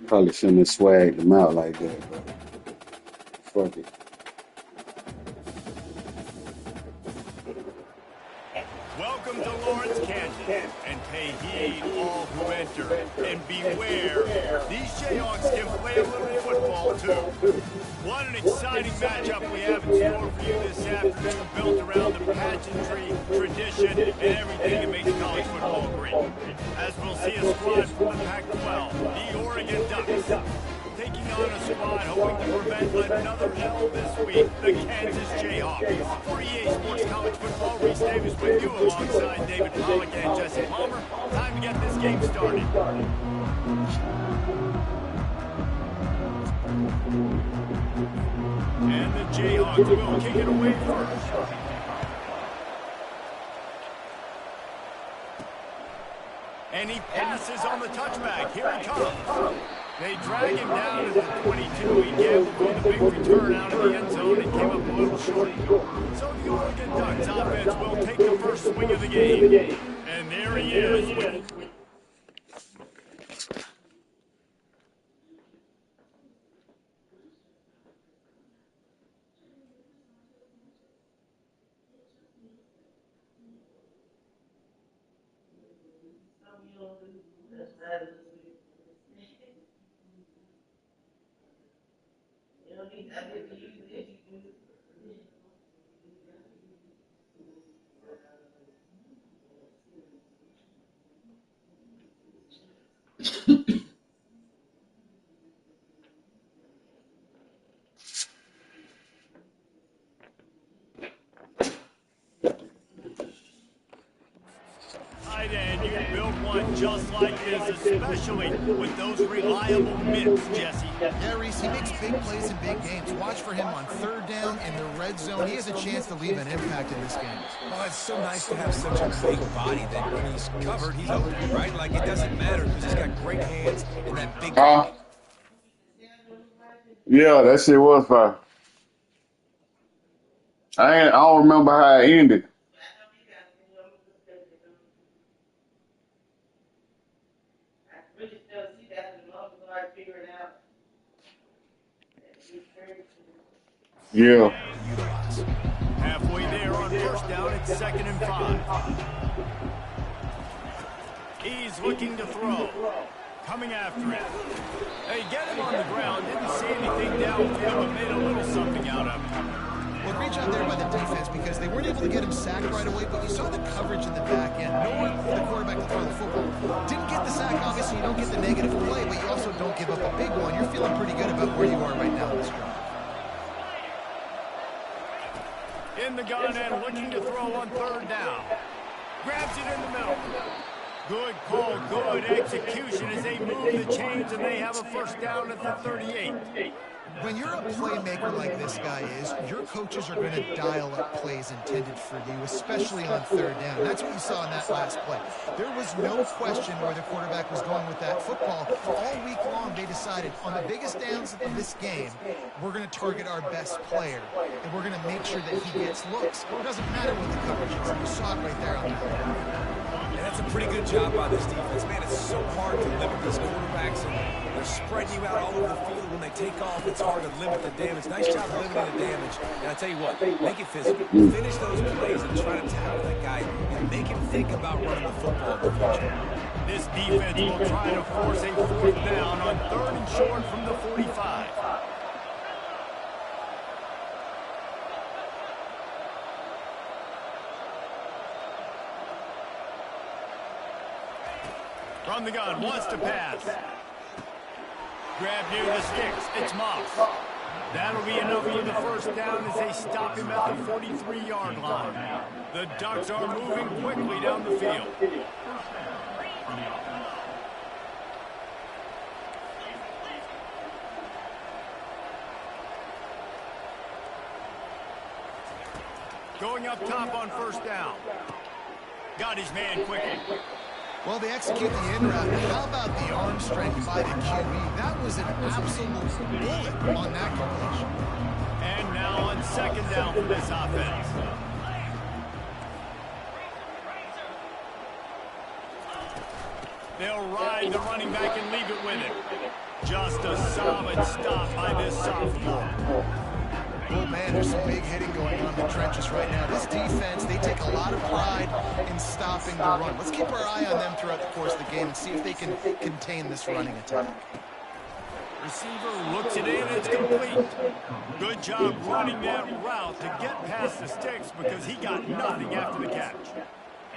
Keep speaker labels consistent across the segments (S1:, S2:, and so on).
S1: Probably shouldn't have swagged him out like that, but fuck it.
S2: Welcome to Lawrence, Kansas, and pay heed all who enter, and beware, these Jayhawks can play a little football too. What an exciting matchup we have in store for you this afternoon, built around the pageantry, tradition, and everything that makes college football great. As we'll see a squad from the Pac-12, the Oregon Ducks, taking on a squad hoping to prevent another L this week, the Kansas Jayhawks. For EA Sports College Football, Reese Davis with you alongside David Pollock and Jesse Palmer. Time to get this game started. And the Jayhawks will kick it away first. And he passes on the touchback. Here he comes. They drag him down to the 22. He gambled for the big return out of the end zone and came up a little short. So the Oregon Ducks offense will take the first swing of the game. And there he is. And you built one just like this, especially with those reliable mitts, Jesse.
S3: Yeah, Reese, he makes big plays in big games. Watch for him on third down in the red zone. He has a chance to leave an impact in this game.
S4: Well, it's so nice to have such a big body that when he's covered, he's open, right? Like, it doesn't matter because he's got great hands and that big...
S1: Yeah, that shit was fire. I don't remember how it ended. Yeah.
S2: Halfway there on first down, it's 2nd and 5. He's looking to throw. Coming after him. They get him on the ground. Didn't see anything downfield, but made a little something out of it.
S3: Well, great job there by the defense because they weren't able to get him sacked right away, but you saw the coverage in the back end. No one for the quarterback to throw the football. Didn't get the sack, obviously. You don't get the negative play, but you also don't give up a big one. You're feeling pretty good about where you are right now in this drive.
S2: In the gun and looking to throw on third down. Grabs it in the middle. Good call, good execution as they move the chains and they have a first down at the 38.
S3: When you're a playmaker like this guy is, your coaches are going to dial up plays intended for you, especially on third down. That's what you saw in that last play. There was no question where the quarterback was going with that football. All week long, they decided on the biggest downs of this game, we're going to target our best player, and we're going to make sure that he gets looks. It doesn't matter what the coverage is. You saw it right there on that.
S4: And that's a pretty good job by this defense. Man, it's so hard to limit these quarterbacks, and they're spreading you out all over the field. When they take off, it's hard to limit the damage. Nice job limiting the damage. And I tell you what, make it physical. Finish those plays and try to tackle that guy and make him think about running the football in the future.
S2: This defense will try to force a fourth down on 3rd and short from the 45. From the gun, wants to pass. Grab near the sticks. It's Moss. That'll be enough for the first down as they stop him at the 43-yard line. The Ducks are moving quickly down the field. Going up top on first down. Got his man quickly.
S3: Well, they execute the in route. How about the arm strength by the QB? That was an absolute bullet on that completion.
S2: And now on 2nd down for this offense. They'll ride the running back and leave it with him. Just a solid stop by this sophomore.
S3: Oh, man, there's some big hitting going on in the trenches right now. This defense, they take a lot of pride in stopping the run. Let's keep our eye on them throughout the course of the game and see if they can contain this running attack.
S2: Receiver looks it in, it's complete. Good job running that route to get past the sticks because he got nothing after the catch.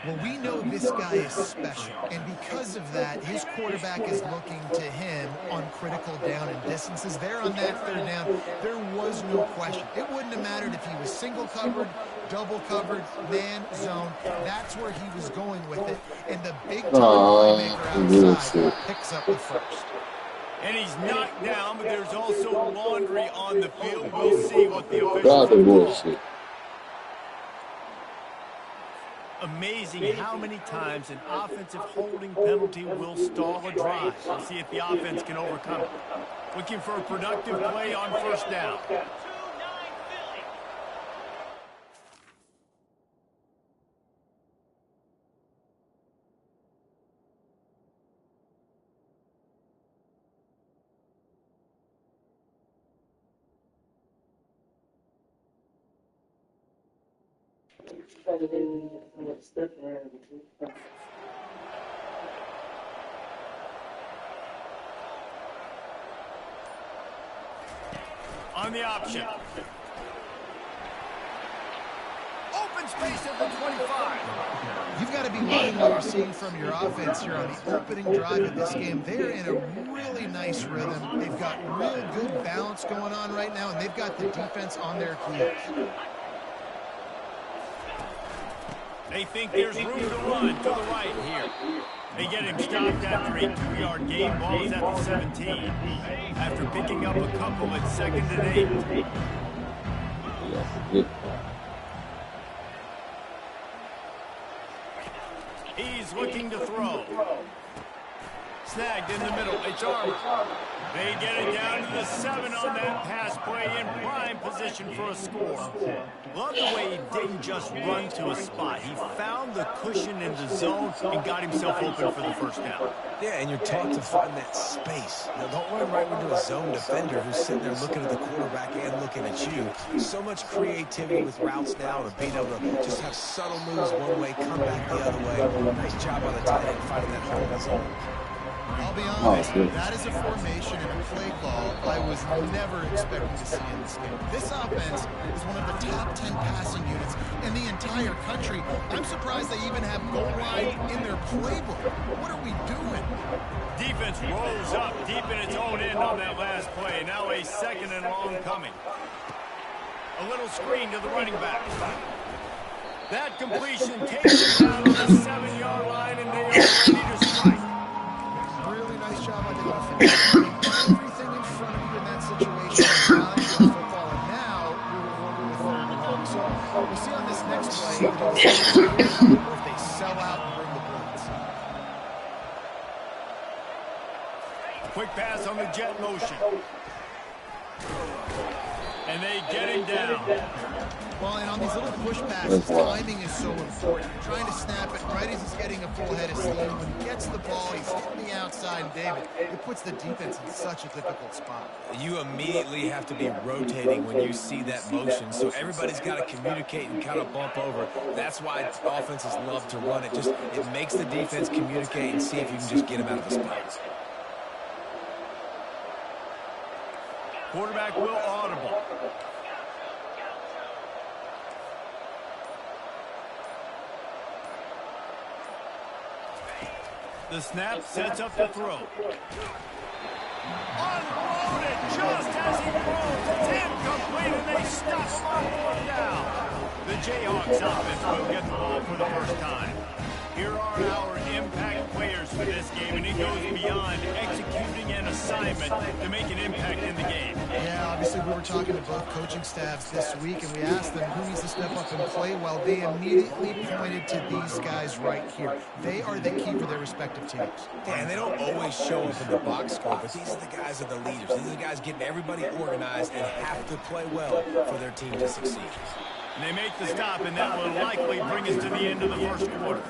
S3: Well, we know this guy is special, and because of that, his quarterback is looking to him on critical down and distances. There on that third down, there was no question. It wouldn't have mattered if he was single covered, double covered, man, zone. That's where he was going with it, and the big-time playmaker outside picks up the first.
S2: And he's knocked down, but there's also laundry on the field. We'll see what the officials do. Amazing how many times an offensive holding penalty will stall a drive. We'll see if the offense can overcome it. Looking for a productive play on first down. On the option. Open space at the 25.
S3: You've got to be loving what you're seeing from your offense here on the opening drive of this game. They're in a really nice rhythm. They've got real good balance going on right now, and they've got the defense on their heels.
S2: They think there's room to run to the right here. They get him stopped after a 2-yard gain. Ball is at the 17. After picking up a couple at 2nd and 8. He's looking to throw. Snagged in the middle. It's Armour. They get it down to the 7 on that pass play in prime position for a score. Love the way he didn't just run to a spot. He found the cushion in the zone and got himself open for the first down.
S4: Yeah, and you're taught to find that space. Now, don't run right into a zone defender who's sitting there looking at the quarterback and looking at you. So much creativity with routes now to being able to just have subtle moves one way, come back the other way. Nice job by the tight end finding that hole in the zone.
S3: I'll be honest, that is a formation and a play call I was never expecting to see in this game. This offense is one of the top 10 passing units in the entire country. I'm surprised they even have goal line in their playbook. What are we doing?
S2: Defense rolls up deep in its own end on that last play. Now a 2nd and long coming. A little screen to the running back. That completion takes him down to the 7-yard line, and they are ready to strike.
S3: Nice job on the offense. Everything in front of you in that situation is valuable football, and now you're rewarded with 3rd and long. So we'll see on this next play if they sell out and bring the blitz.
S2: Quick pass on the jet motion. And they get him down.
S3: Well, and on these little push passes, timing is so important. You're trying to snap it right as he's getting a full head of steam. When he gets the ball, he's hitting the outside, and David, it puts the defense in such a difficult spot.
S4: You immediately have to be rotating when you see that motion, so everybody's got to communicate and kind of bump over. That's why offenses love to run it. It makes the defense communicate and see if you can just get him out of the spot.
S2: Quarterback will audible. The snap sets up the throw. Unloaded just as he throws. It's incomplete, and they stop him on 4th down. The Jayhawks offense will get the ball for the first time. Here are our impact players for this game, and it goes beyond executing an assignment to make an impact in the game.
S3: Yeah, obviously we were talking to both coaching staffs this week, and we asked them who needs to step up and play well. They immediately pointed to these guys right here. They are the key for their respective teams.
S4: Yeah, and they don't always show up in the box score, but these are the guys that are the leaders. These are the guys getting everybody organized and have to play well for their team to succeed.
S2: And they make the stop, and that will likely bring us to the end of the first quarter.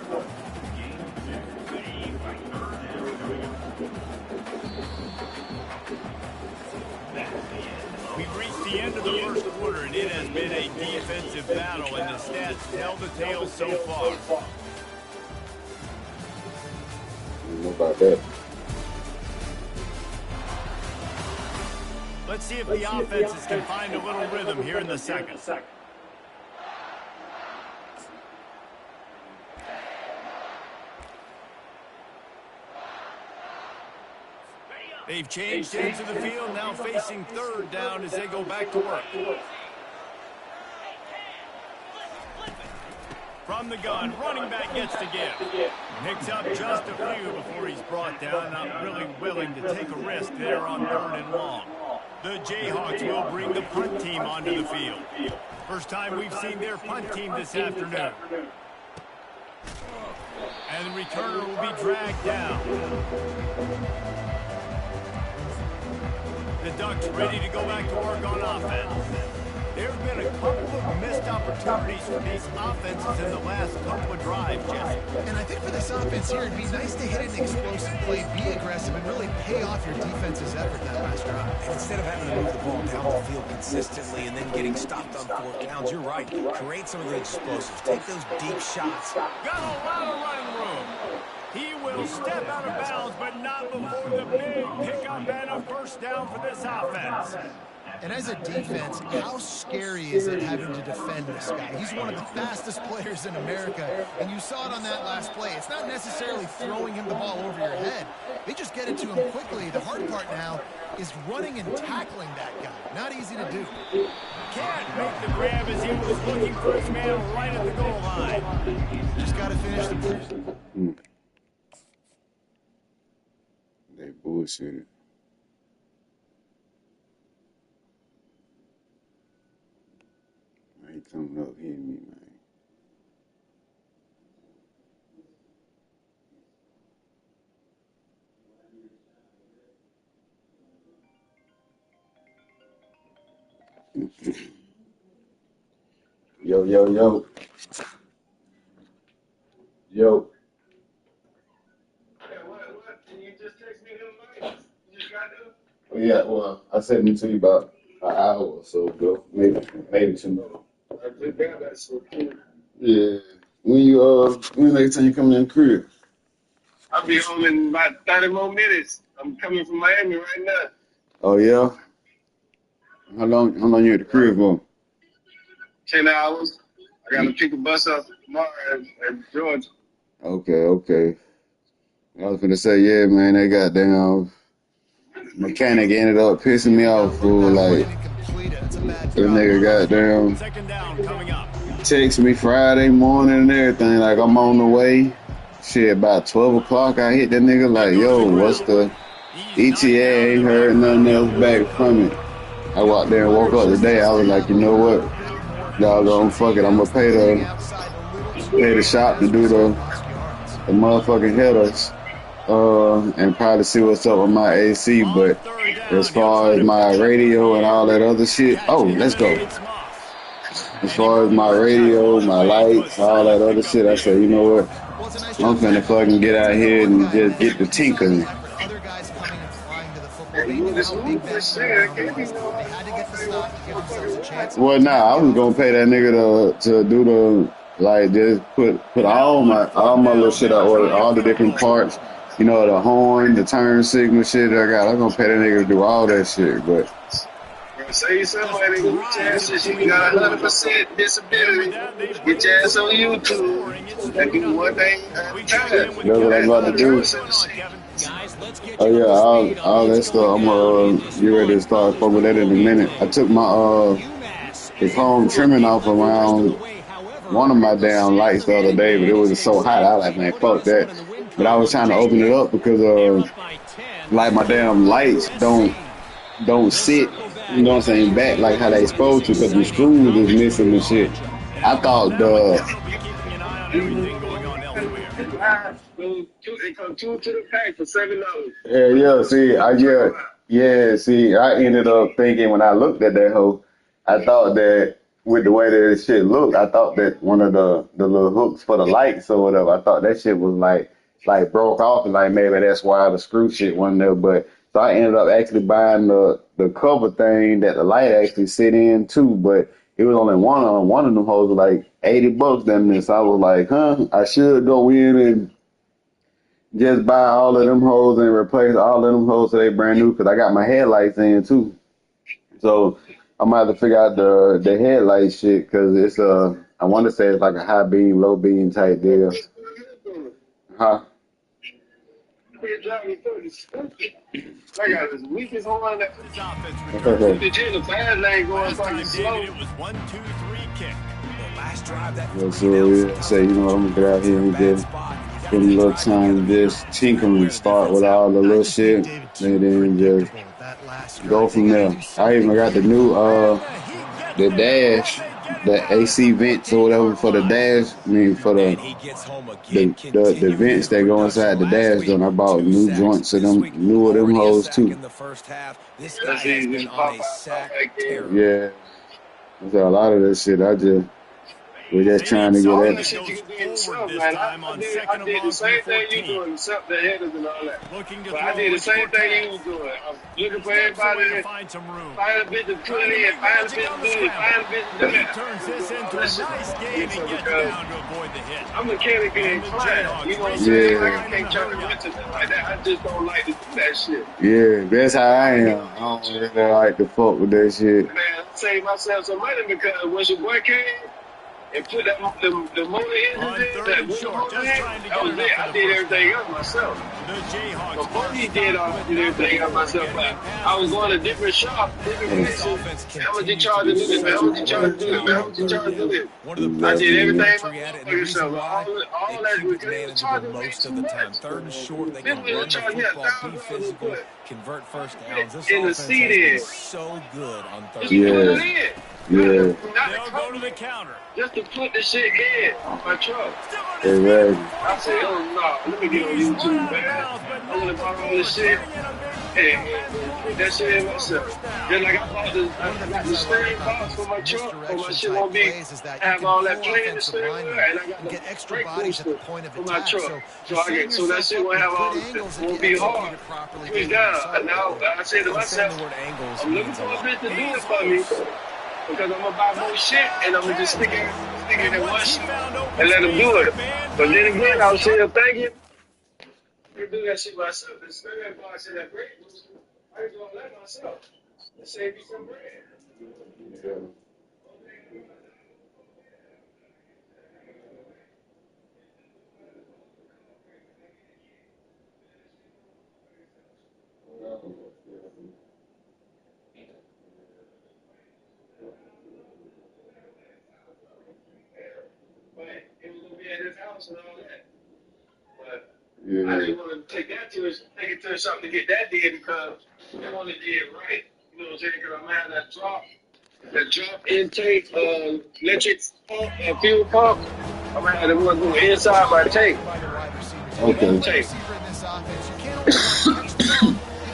S2: battle, and the stats tell the tale so far.
S1: I don't know about that.
S2: Let's see if the offenses can find a little rhythm here in the second. They've changed into the field, now facing third down as they go back to work. From the gun, running back gets the give. Picks up just a few before he's brought down, not really willing to take a risk there on 3rd and long. The Jayhawks will bring the punt team onto the field. First time we've seen their punt team this afternoon. And the returner will be dragged down. The Ducks ready to go back to work on offense. There have been a couple of missed opportunities for these offenses in the last couple of drives, Jesse.
S3: And I think for this offense here, it'd be nice to hit an explosive play, be aggressive, and really pay off your defense's effort that last drive.
S4: And instead of having to move the ball down the field consistently and then getting stopped on 4th downs, you're right. Create some of the explosives. Take those deep shots.
S2: Got a lot of running room. He will step out of bounds, but not before the big pickup and a first down for this offense.
S3: And as a defense, how scary is it having to defend this guy? He's one of the fastest players in America, and you saw it on that last play. It's not necessarily throwing him the ball over your head. They just get it to him quickly. The hard part now is running and tackling that guy. Not easy to do.
S2: Can't make the grab as he was looking for his man right at the goal line.
S3: Just got to finish the play.
S1: They bullshitted. I ain't coming up hitting me, man. Yo, yo, yo. Yo.
S5: You just text me them lights. You just got them?
S1: Oh, yeah, well, I sent them to you about an hour or so ago. Maybe 2.
S5: I just got that so cool.
S1: Yeah. When next time you coming in the crib?
S5: I'll be home in about 30 more minutes. I'm coming from Miami right now.
S1: Oh, yeah? How long you at the crib for?
S5: 10 hours. I got to pick a bus up tomorrow at Georgia.
S1: Okay. I was gonna say, yeah, man, that goddamn mechanic ended up pissing me off, fool. Like, that nigga goddamn
S2: Second down coming up.
S1: text me Friday morning and everything, like I'm on the way. Shit, about 12 o'clock, I hit that nigga like, yo, what's the ETA? Ain't heard nothing else back from it. I walked there and woke up today. I was like, you know what? Doggone, fuck it. I'm gonna pay the shop to do the motherfucking headers. And probably see what's up with my AC, but as far as my radio and all that other shit, oh, let's go. As far as my radio, my lights, all that other shit, I said, you know what? I'm finna fucking get out here and just get the tinkering. Well, nah, I was gonna pay that nigga to do the, like, just put all my little shit out, or all the different parts. You know, the horn, the turn signal shit I got. I'm gonna pay that nigga to do all that shit, but.
S5: Say somebody, get your ass, you got 100% disability. Get your ass on YouTube and do one thing at a time.
S1: That's what I'm about to do. Oh yeah, all that stuff. I'm gonna get ready to start fucking with that in a minute. I took my the chrome trimming off around one of my damn lights the other day, but it was so hot. I was like, man, fuck that. But I was trying to open it up because like my damn lights don't sit, you know what I'm saying, back like how they supposed to, because the screws is missing and shit. I thought
S5: It come two to the pack for $7.
S1: See, I ended up thinking when I looked at that hoe, I thought that with the way that this shit looked, I thought that one of the little hooks for the lights or whatever, I thought that shit was like broke off, and like maybe that's why the screw shit wasn't there. But so I ended up actually buying the cover thing that the light actually sit in too, but It was only one of them hoes was like $80 damn near. So I was like, huh, I should go in and just buy all of them hoes and replace all of them hoes so they brand new because I got my headlights in too. So I'm gonna have to figure out the headlight shit because it's I want to say it's like a high beam, low beam type deal. Huh?
S5: I got this weakest horn that
S2: This offense returns.
S5: the bad lane going fucking slow.
S2: It was 1, 2, 3 kick.
S4: Last drive that
S1: Yeah, so yeah, say, you know what, I'm gonna get out here and just give me a little time to just tinker and start with all the little shit and then just go from there. I even got the new the dash, the AC vents or whatever for the dash. I mean for the vents that go inside the dash. Then I bought new joints of them, new of them hoes too.
S5: That's easy to pop out.
S1: Yeah, so a lot of this shit we're just trying to get
S5: All
S1: at
S5: that shit you can do yourself, man. I did the same thing you doing, except the headers and all that. But I did the same thing you was doing. I was looking for everybody to find a bit to put in, find a bit to do it, find a bit to do that.
S2: Turns this into a nice game and gets down to avoid the hit.
S5: I'm mechanically inclined. You know what I'm saying? Like, I can't turn it into nothing like that. I just don't like to do that shit.
S1: Yeah, that's how I am. I don't really like to fuck with that shit.
S5: Man, I saved myself some money because once your boy came and put the motor in, that motor in, that was it. I did everything else myself. Before he did all everything else myself, but I was going to different shops, different places. How much you charge to do this, man? How much you charge to do this, man? How much you charge to do this? I did everything myself. All that was charging me too much.
S4: Third and short, they
S5: This
S4: can
S5: was
S4: run the
S5: charging me
S4: football, be
S5: $1,000
S4: physical, convert first downs. This
S5: in the
S4: offense
S5: seat
S4: has been
S5: in.
S4: so good on third.
S1: Yeah. Yeah.
S2: They'll go to the counter.
S5: Just to put the shit in my truck.
S1: Exactly.
S5: I said, oh no, let me get on YouTube, man. I'm gonna buy all this shit and put that shit in myself. Then like I got the steering box for my truck, so my shit won't be have all that playing the steering wheel, and I got the brake booster for my truck. So that shit won't have all won't be hard. Push down. And now I said to myself, I'm looking for a bitch to do it for me. Because I'm gonna buy more shit and I'm gonna just stick it in one shit and let them do it. But then again, I was still thinking, I can do that shit myself. The steering box and that brake booster, I can do all that myself. And save me some bread.
S1: Yeah.
S5: But it was gonna be at his house and all that. But
S1: Yeah.
S5: I didn't want to take it to something to get that did because I want to get it right. You know what I'm saying? Because I'm gonna have that drop intake, electric pump, fuel pump. I'm gonna have the one go inside my tank.
S1: Okay.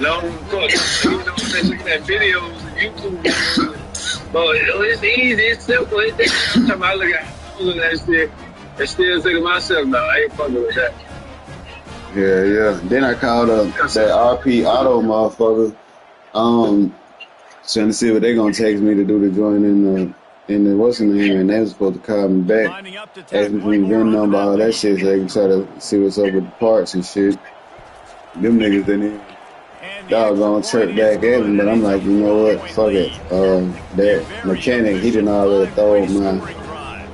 S5: Long cook. You know, I'm looking at videos and YouTube videos. But it's easy, it's simple. Every time I look at that shit, I still say to myself, no, I ain't fucking with that.
S1: Yeah. Then I called up that RP Auto motherfucker, trying to see what they gonna text me to do to join in the what's in name, and they was supposed to call me back, ask me for the VIN number, all that shit, so they can try to see what's up with the parts and shit. Them niggas didn't doggone chirp back at him, but I'm like, you know what, fuck it. That mechanic, he didn't already throw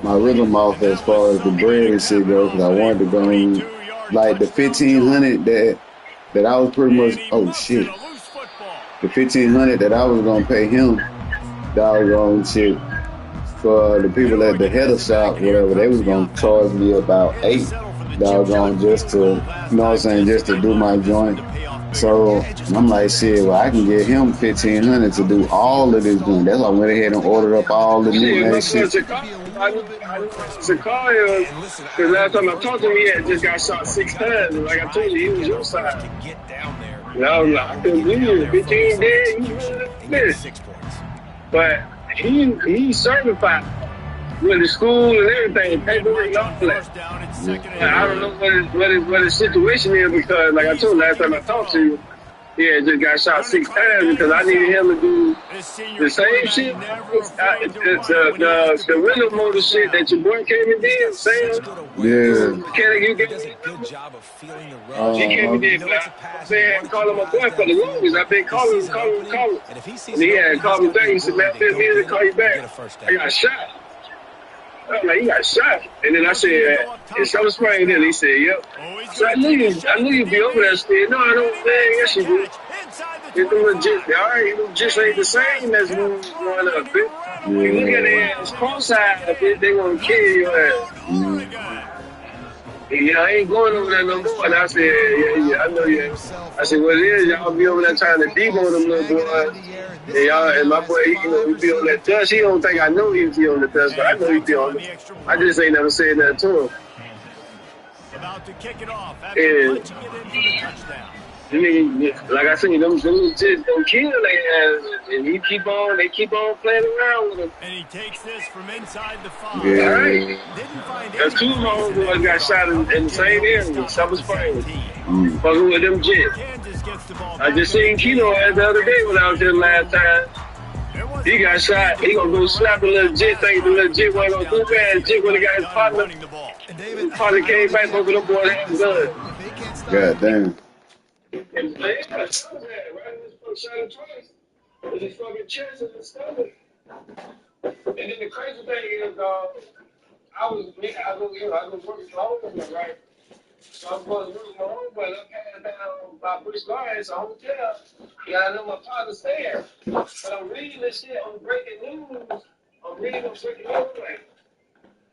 S1: my rhythm off as far as the bread and shit goes, because I wanted to go in, like the 1500 that I was pretty much, oh shit, the 1500 that I was gonna pay him, doggone shit, for the people at the header shop, whatever, they was gonna charge me about $8, doggone, just to, you know what I'm saying, just to do my joint. So I'm like, shit, well, I can get him $1,500 to do all of this joint. That's why I went ahead and ordered up all the new shit.
S5: I knew Zakaria, because last time I talked to him, he had just got shot 6 times. And like I told you, he was your side. And I was like, I couldn't believe it. Bitch, you ain't dead. You really this. But he's certified with the school and everything, paperwork and all that. I don't know what his situation is because, like I told you last time I talked to you, Yeah, just got shot 6 times because I needed him to do
S2: This senior
S5: the same
S2: quarterback
S5: shit.
S2: never afraid to run it when he has to
S5: The
S2: convert
S5: rhythm
S2: the
S5: motor
S2: first
S5: shit
S2: down.
S5: that your boy came and
S4: He's got
S5: did,
S4: such
S5: Sam.
S4: good awareness of the
S1: Yeah.
S4: pocket.
S5: You
S4: He
S5: gave
S4: does
S5: me
S4: a
S5: the
S4: good
S5: number.
S4: job of feeling the rush.
S5: He came and
S1: Uh-huh.
S4: You
S5: did,
S4: know
S5: but
S4: it's a
S5: I've
S4: pass, and you
S5: been
S4: want to keep
S5: calling
S4: your
S5: my
S4: eyes
S5: boy for the
S4: downfield,
S5: longest.
S4: but
S5: I've been
S4: he sees an
S5: calling,
S4: opening,
S5: calling.
S4: and if he
S5: And
S4: sees an
S5: he had
S4: opening, he's
S5: called me
S4: got
S5: back.
S4: the
S5: He said, man,
S4: ability
S5: I've
S4: to
S5: been
S4: go
S5: meaning to
S4: get
S5: call
S4: it
S5: you
S4: and
S5: back.
S4: get a first
S5: I
S4: down.
S5: got shot. I'm like, he got shot. And then I said,
S2: Looking to go up top
S5: is
S2: for the
S5: Summer
S2: first
S5: Spring? Then he
S2: down.
S5: said, yep.
S2: Oh, he's
S5: So
S2: going to take a
S5: I
S2: shot
S5: knew
S2: at the
S5: you'd be over there
S2: DB.
S5: still. No, I don't,
S2: And he
S5: man,
S2: makes
S5: yes
S2: the
S5: you do.
S2: catch inside the
S5: Get them
S2: 25.
S5: legit, all right, them just
S2: And
S5: ain't
S2: he
S5: the
S2: just
S5: same as when we
S2: kept
S5: was growing
S2: rolling.
S5: up,
S2: He
S5: bitch.
S2: ran away
S5: You
S2: with
S5: look
S2: the
S5: at
S1: Yeah.
S5: their
S2: football,
S5: ass
S2: and he'll take
S5: cross-eyed,
S2: it
S5: bitch,
S2: in.
S5: they gonna kill your ass.
S2: Touchdown, Oregon.
S5: Yeah, I ain't going over
S3: Really
S5: there no
S3: nice
S5: more. And I
S3: job
S5: said,
S3: making the
S5: yeah,
S3: route,
S5: I know
S3: getting
S5: you.
S3: himself
S5: I said, what
S3: open.
S5: it
S3: He was
S5: is,
S3: able
S5: y'all
S3: to
S5: be over there
S3: locate the
S5: trying to
S3: football,
S5: debo them little
S3: snag it out of
S5: boys.
S3: the air, and
S5: And
S3: this guy
S5: y'all and
S3: now
S5: my
S3: has
S5: boy, he
S3: 5
S5: be on
S3: receiving
S5: that dust. He don't
S3: touchdowns
S5: think I
S3: on the
S5: know he
S3: year.
S5: be on the dust, but
S2: And
S5: I
S2: he
S5: know he
S2: puts
S5: be
S2: it
S5: on
S2: on
S5: it.
S2: the extra
S5: I
S2: point.
S5: just ain't never said that to him.
S2: About to kick it off after
S5: And
S2: punching it in for the touchdown.
S5: like I said, them just don't kill their ass. And they keep on playing around with him.
S2: And he takes this from inside the 5.
S5: All right.
S1: Yeah.
S2: Didn't find
S5: There's
S2: any
S5: two of my
S2: crease in that
S5: homeboys got
S2: start.
S5: shot in the
S2: Hopefully
S5: same
S2: he'll be
S5: area,
S2: stopped at
S5: Summer
S2: the
S5: Spring.
S2: 17.
S1: Mm.
S5: Fucking with them Jets.
S2: Kansas gets the ball
S5: I
S2: back
S5: just
S2: in the
S5: seen Keno
S2: game.
S5: the other day when I was here
S2: Offensively ready
S5: last
S2: to roll.
S5: time.
S2: It
S5: He
S2: wasn't
S5: got
S2: much need
S5: shot.
S2: to
S5: He gonna
S2: throw
S5: go
S2: it
S5: slap
S2: around
S5: a
S2: on
S5: little
S2: that
S5: Jet,
S2: last
S5: think the
S2: drive
S5: little
S2: for the
S5: Jet wasn't gonna
S2: touchdown,
S5: do
S2: Jesse.
S5: bad.
S2: They
S5: Jet when he
S2: got
S5: got
S2: it
S5: his
S2: done
S5: partner.
S2: running the ball.
S3: And David,
S5: Partner
S3: I don't
S5: came
S3: think
S5: back,
S3: you have
S5: both of
S3: to
S5: them boys
S3: repeat
S5: had
S3: this, but
S5: blood.
S3: if they can't stop
S1: God damn.
S5: And man, I saw that, right? This fuck shot him twice. With his fucking chest and his stomach. And then the crazy thing is, I was working from home, right? So I'm going to lose my home, but I'm passing down by Bush Gardens, a hotel. Yeah, I know my father's there. But I'm reading this shit on breaking news. I'm reading on breaking news, like,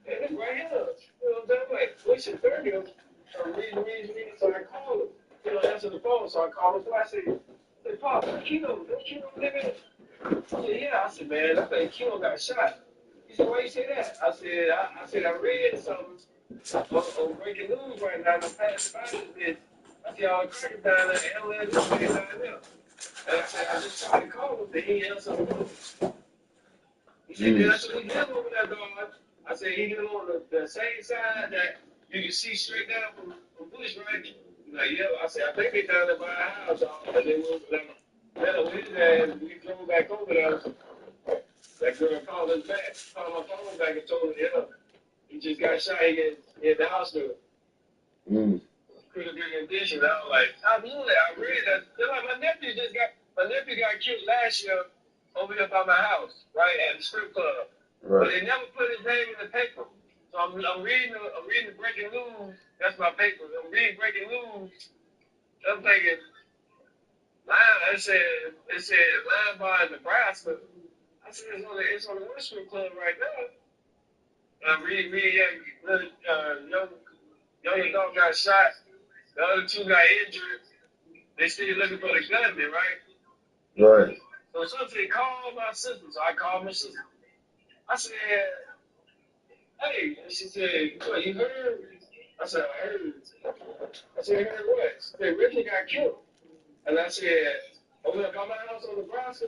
S5: hey, this right here. You know what I'm saying? Like, Bush is 30. I'm reading, so I call him. He don't answer the phone, so I call him twice. I say, Pop, Keno, don't Keno live in it? He said, yeah. I said, man, I think Keno got shot. He said, why you say that? I read something on breaking news right now. I'm passing by this bitch. I see all the crackers down there, and LS down there. And I said, I just tried to call him, but he ain't answer the phone. He said,
S1: Mm.
S5: that's what he live over there, dog. I said, he live on the same side that you can see straight down from Bush, right? He's like, yeah. I said, I think they down there by our house, dog. And they was like, met up with his ass, and we drove back over there. That girl called us back, called my phone back and told me, yeah, he just got shot. He in the hospital.
S1: Mm.
S5: Critical condition. I was like, I knew that. I read that. They're like, my nephew got killed last year over here by my house, right at the strip club. But
S1: Right.
S5: they never put his name in the paper. So I'm reading the breaking news. That's my paper. I'm reading breaking news. I'm thinking, it said line by Nebraska. I said it's on the one strip club right now. I'm reading, young adult got shot. The other two got injured. They still looking for the gunman, right?
S1: Right.
S5: So something called my sister. So I called my sister. I said, hey. And she said, what, you heard? I said, I heard. I said, heard what? She said, Ricky got killed. And I said, over there by my house on Nebraska?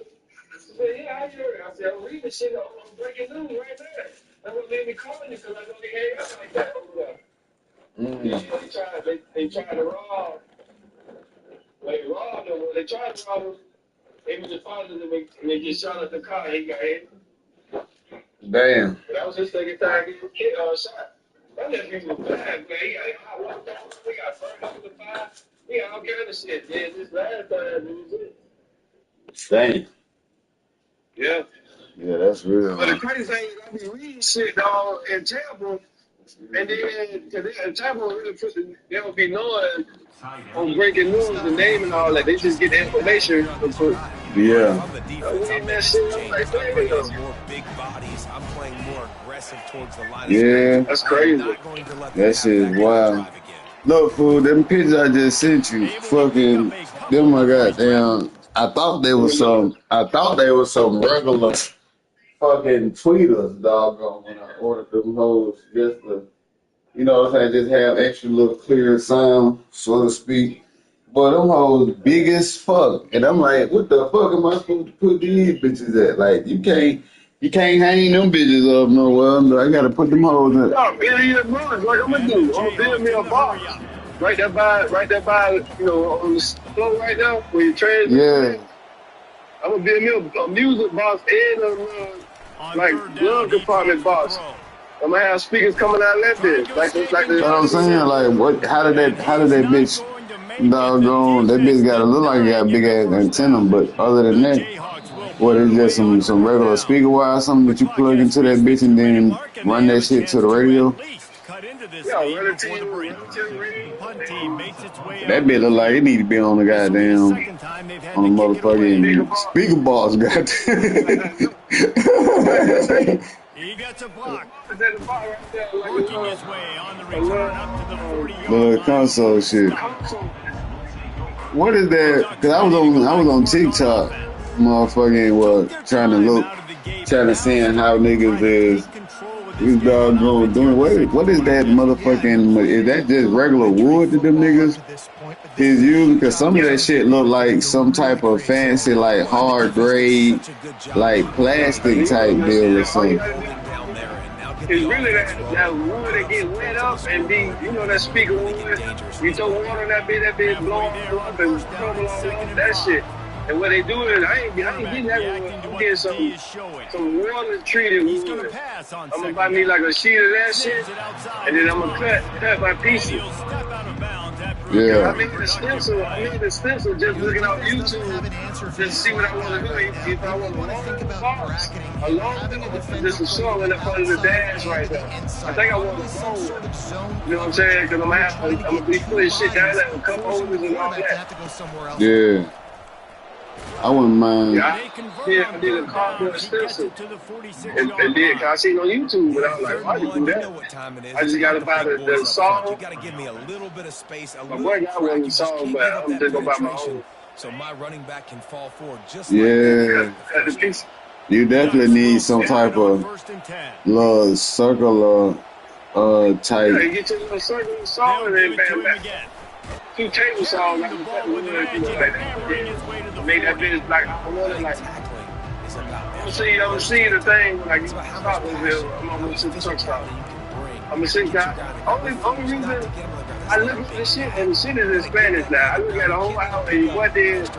S5: She said, yeah, I heard. I said, I'm reading this shit on breaking news right there. That's what made me call you because I know they hang out like that over there.
S1: Mm.
S5: Yeah, they tried to rob. They robbed him. When they tried to rob him, they was just following him and they just shot at the car. He got hit.
S1: Damn.
S5: That was his second time getting shot. That nephew was bad, man. He got hot water on him. He got burned over the fire. He got all kind of shit. Yeah, this last time, it was it.
S1: Damn.
S5: Yeah.
S1: Yeah, that's real,
S5: But the
S1: man.
S5: crazy thing is, I be reading shit, dog, in Tampa, and then, because in Tampa, really they don't be knowing on breaking news, the name and all that. They just get the
S4: Back here
S5: information
S4: on
S5: and
S4: this
S5: put.
S4: drive.
S1: Yeah.
S4: If I'm the defense, I'm
S5: Reading that
S4: making
S5: shit,
S4: some
S5: I'm like,
S4: changes. I'm bringing
S5: damn.
S4: in more big bodies. I'm playing more aggressive towards the line of
S1: Yeah.
S4: scrimmage.
S5: That's
S4: I am
S5: crazy.
S4: not going to let them
S1: That
S4: have
S1: shit is
S4: that kind of
S1: wild.
S4: drive again.
S1: Look, fool, them pictures I just sent you,
S2: Able to pick up
S1: fucking,
S2: a couple
S1: them
S2: on
S1: my
S2: the first rep.
S1: goddamn, I thought they was some regular fucking tweeters, doggone, when I ordered them hoes just to, you know what I'm saying, just have extra little clear sound, so to speak. But them hoes big as fuck. And I'm like, what the fuck am I supposed to put these bitches at? Like, you can't hang them bitches up nowhere. I gotta put them hoes in.
S5: Oh, $1 billion. Like I'm gonna
S2: And the
S5: do. I'm gonna build
S2: Jayhawks
S5: me a
S2: in the hurry
S5: box.
S2: up.
S5: right there by, you know, on the floor right there where you transit.
S1: Yeah.
S5: I'm gonna be a music box and a like glove compartment box. I'm gonna have speakers coming out like this, like the.
S1: That's what I'm saying. Like, what? How did that bitch? Doggone, that bitch got to look like it got big ass antenna, but other than that, what is just some regular speaker wire, something that you plug into that bitch and then run that shit to the radio?
S5: Yeah, run it to the radio.
S1: That bitch look like it need to be on the goddamn, on the motherfucking speaker box, goddamn.
S2: He gets a block.
S5: Working
S2: his way on the return up to the 40-yard
S1: The
S2: line.
S1: console shit. What is that? Cause I was on TikTok, motherfucking trying to see how niggas is doggone doing. What is that motherfucking? Is that just regular wood that them niggas is using? Cause some of that shit look like some type of fancy, like hard grade, like plastic type deal or something.
S5: It's really that wood that get wet up and be, you know, that speaker wood. You throw water on that bitch blow all up and crumble all up, that shit. And what they do is, I ain't getting that wood. I'm getting some water treated wood. I'm gonna buy me like a sheet of that shit, and then I'm gonna cut my pieces.
S1: Yeah.
S5: I made the stencil just looking on YouTube just to see what I want to do. If I want a long just a song in the front of the dash right there. I think I want a song. You know what I'm saying? Because I'm gonna be putting shit down there with cup holders and all that.
S1: Yeah. I wouldn't mind.
S5: Yeah, I did a cardboard stencil. And then I seen on YouTube, but I was like, why you do that? I just gotta buy the song.
S4: You gotta give me a little bit of space.
S5: My boy got one of the songs, but I'm just gonna buy my own.
S4: So my running back can fall forward just
S1: yeah. You definitely need some type of little circular type.
S5: Yeah, you get your little circular song and then bam. 2 table saws, like made that bitch like I wanted, like I'm gonna see the thing like Stockville. I'm gonna see the truck stop. I'm gonna see that. Only reason I look at this shit and the shit is in Spanish now. I look at the whole hour and what did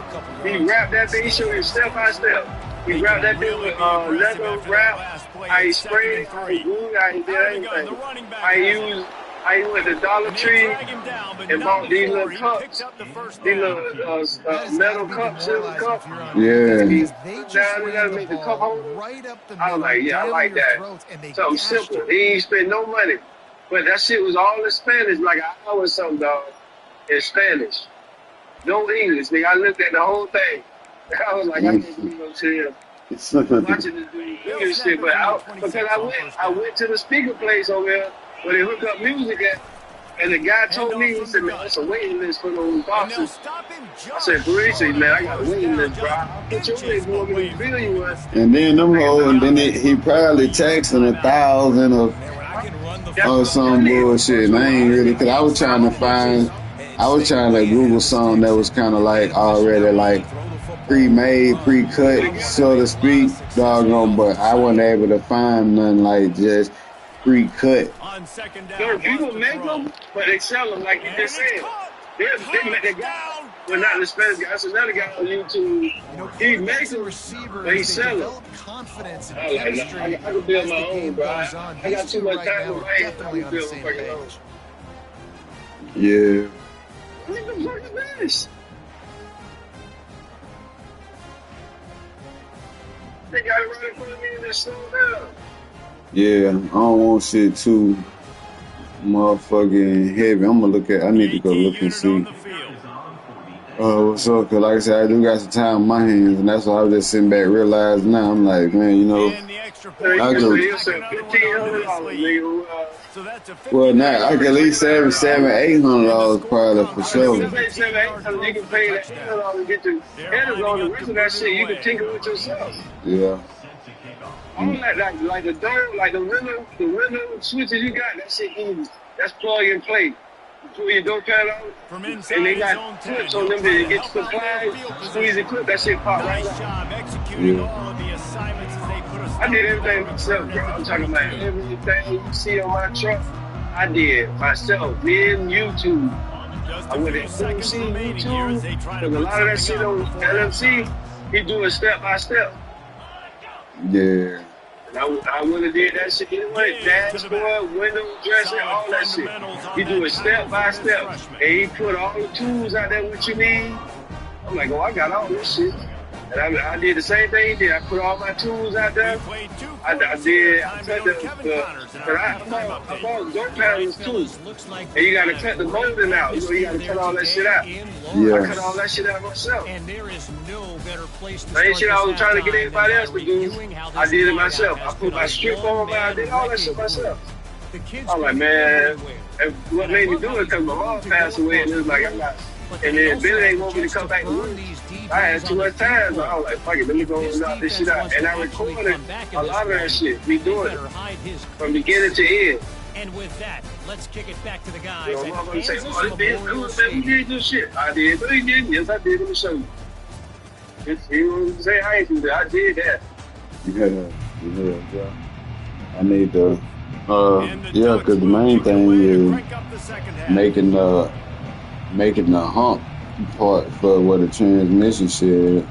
S5: he wrap that thing? He showed you step by step. He wrapped that thing with leather wrap. I sprayed it, I glued, I did everything. I went to Dollar Tree and bought these little cups, these little metal cups, silver cups.
S1: Yeah.
S5: Down there to make the cup holder. I was like, yeah, I like that. Something simple. He ain't spend no money. But that shit was all in Spanish, like an hour or something, dog. In Spanish. No English, nigga. I looked at the whole thing. I was like, I need to go to him. Watching this dude do this shit. But because I went to the speaker place over there. Where they hook up music at, and the guy told me, he said, man, that's a waiting list for those boxes. I said, for real? He said, man, I got a waiting list, bro. I'll put your name for me to bill you one.
S1: And then them hoes, and then he probably taxing 1,000 or some bullshit. And I ain't really, cause I was trying to Google something that was kind of like already like pre-made, pre-cut, so to speak, doggone, but I wasn't able to find nothing like just pre-cut.
S5: People make them, but they sell them like you just said. They make that guy, well, not the Spanish guy. That's another guy on YouTube. He makes them, but he sell them. I can build my own, bro. I got too much time in my hands. I can build my fucking own.
S1: Yeah.
S5: Look at the fucking mess. They got it right in front of me and they're slowing down.
S1: Yeah, I don't want shit too motherfucking heavy. I need to go look and see. What's up? Cause like I said, I do got some time in my hands, and that's why I was just sitting back realizing now. I'm like, man, you know, I well, now I can at least $700-800 probably for sure.
S5: You can pay that $800 to get the headers on the rest of that shit. You can tinker with yourself.
S1: Yeah.
S5: I don't like the door, like the window switches you got, that shit easy. That's plug and play. You put your door pad on, and they got clips on them that you get to the flag, squeeze the clip, that shit pop right out.
S1: Yeah.
S5: I did everything myself, bro. I'm talking about everything you see on my truck, I did myself. Me and YouTube. I went to LMC YouTube, because a lot of that shit on LMC, he do it step by step.
S1: Yeah.
S5: And I would have did that shit anyway. Dashboard, window dressing, all that shit. He do it step by step. And he put all the tools out there what you need. I'm like, oh, I got all this shit. And I did the same thing he did. I put all my tools out there. I cut I bought dope patterns too. And you gotta cut the molding out. You know, you gotta cut all that shit out.
S1: Yeah.
S5: I cut all that shit out myself.
S4: And there is no better place to
S5: Ain't shit I was trying to get anybody else to do. I did it myself. I put my strip on, I did all that shit myself. I'm like, man, and what made me do it because my mom passed away, and it was like, I'm not. And then Billy ain't want me to come back to work. I had too much time, so I was like, fuck it, let me go and knock this shit out. And I recorded a lot of that shit. We doing it from beginning to end.
S4: And with that, let's kick it back to the guys.
S5: You know, I'm gonna say, oh, this did, we did this shit. I did. No, he didn't. Yes, I did. Let me show you. He wouldn't say I ain't do that. I did that.
S1: Yeah. I need to, yeah, because the main thing is making the hump part for what the transmission said,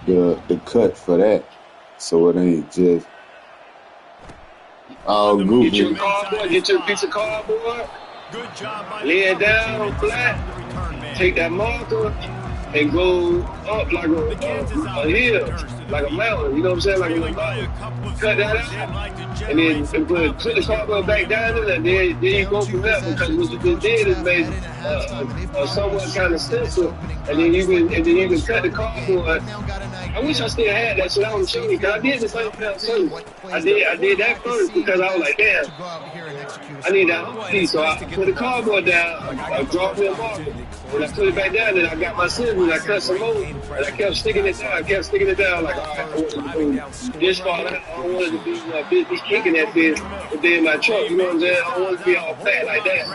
S1: the cut for that, so it ain't just all goofy.
S5: Get your cardboard, get your piece of cardboard, lay it down flat, take that marker and go up like a hill, like a mountain, you know what I'm saying, like a mountain. Cut that out, and then put the cardboard back down in it, and then you go from there, because what you just did is made somewhat kind of stencil, and then you can cut the cardboard. I wish I still had that shit. I was showing you, because I did the same thing too. I did that first because I was like, damn, I need that piece. So I put the cardboard down, I dropped me a marker, and I put it back down, and I got my scissors, and I cut some more, and I kept sticking it down, like, all right, I want to do this far. I don't want it to be kicking that bitch, but then my truck, you know what I'm saying? I don't want it to be all flat like that.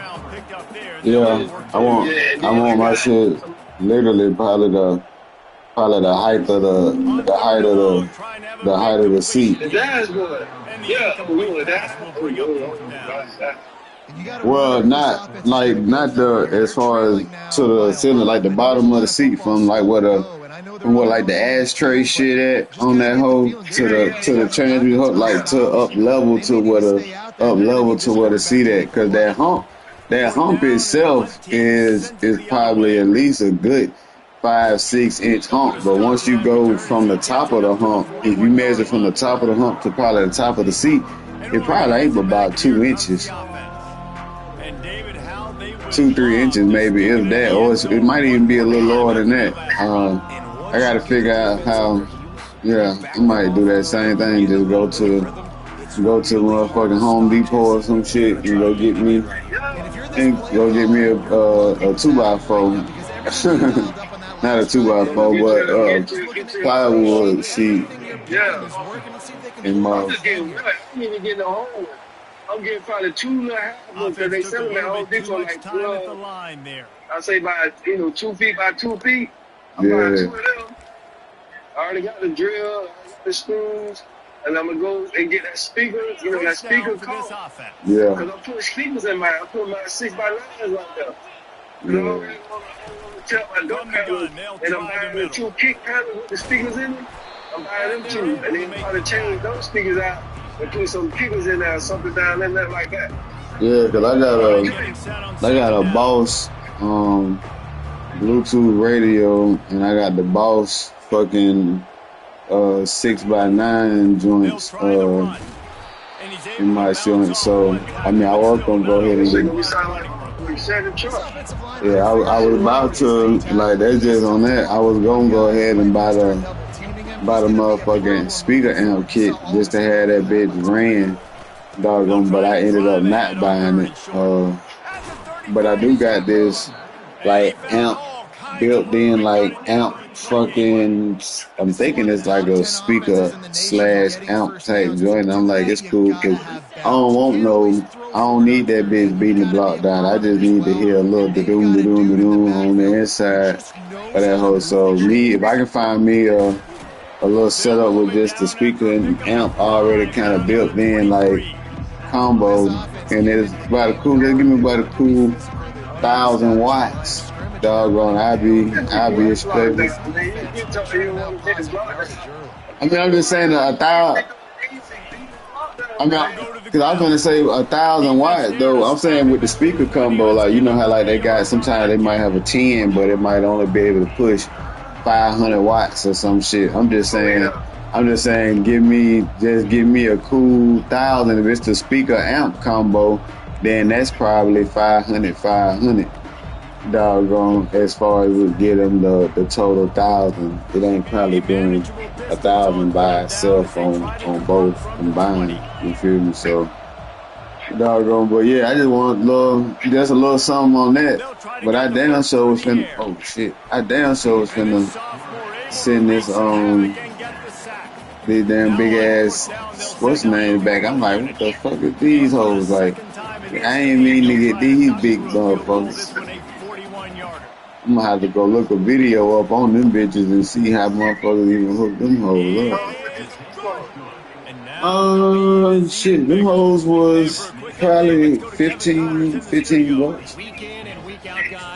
S1: Yeah, I want my shit literally probably the height of the seat.
S5: The dashboard. Yeah, we want that.
S1: Well, not the as far as to the ceiling, like the bottom of the seat from like what like the ashtray shit at on that hole to the transmission hook, like to up level to where the seat at, because that hump itself is probably at least a good 5-6 inch hump. But once you go from the top of the hump, if you measure from the top of the hump to probably the top of the seat, it probably ain't about 2 inches. 2-3 inches maybe, if that, or it might even be a little lower than that. I gotta figure out how. Yeah, I might do that same thing. Just go to motherfucking Home Depot or some shit and go get me a 2x4. Not a 2x4, but plywood sheet.
S5: Yeah.
S1: And my.
S5: I'm just getting wet. I'm even getting a whole one. I'm getting probably 2.5 because they selling that Home Depot like 12. I say by 2 feet by 2 feet. I'm buying 2 of them. I already got the drill, I got the screws, and I'm gonna go and get that speaker. You know that speaker car.
S1: Yeah.
S5: Because I'm putting speakers in mine. I put my 6x9s right there. You know, I'm gonna tell my door panels, and I'm buying the 2 kick panels with the speakers in them. I'm buying them too, and then try to change those speakers out and put some kickers in there or something down in there like that.
S1: Yeah, because I got a Boss Bluetooth radio, and I got the Boss fucking 6x9 joints in my ceiling. So I mean, I was gonna go ahead and yeah, I was about to, like, that's just on that. I was gonna go ahead and buy the motherfucking speaker amp kit just to have that bitch ran, doggone. But I ended up not buying it. But I do got this like amp built in, like amp fucking. I'm thinking it's like a speaker / amp type joint. And I'm like, it's cool because I don't need that bitch beating the block down. I just need to hear a little da-doom on the inside of that whole. So if I can find me a little setup with just the speaker and amp already kind of built in, like combo, and it's about a cool. Just give me about a cool 1,000 watts. Doggone, I be expecting.
S5: You told me you want to get his block down.
S1: I mean, I'm just saying 1,000. I mean, because I was gonna say 1,000 watts though. I'm saying with the speaker combo, like you know how like they got sometimes they might have a 10, but it might only be able to push 500 watts or some shit. I'm just saying, give me a cool 1,000. If it's the speaker amp combo, then that's probably 500. Doggone, as far as we get them the total 1,000, it ain't probably doing 1,000 by itself on both combined. You feel me? So doggone, but yeah, I just want just a little something on that. But I damn sure was finna. Oh shit! I damn sure was finna send this these damn big ass what's the name back. I'm like, what the fuck is these hoes like? I ain't mean to get these big motherfuckers. I'm gonna have to go look a video up on them bitches and see how motherfuckers even hook them hoes up. Shit, them hoes was probably 15 bucks.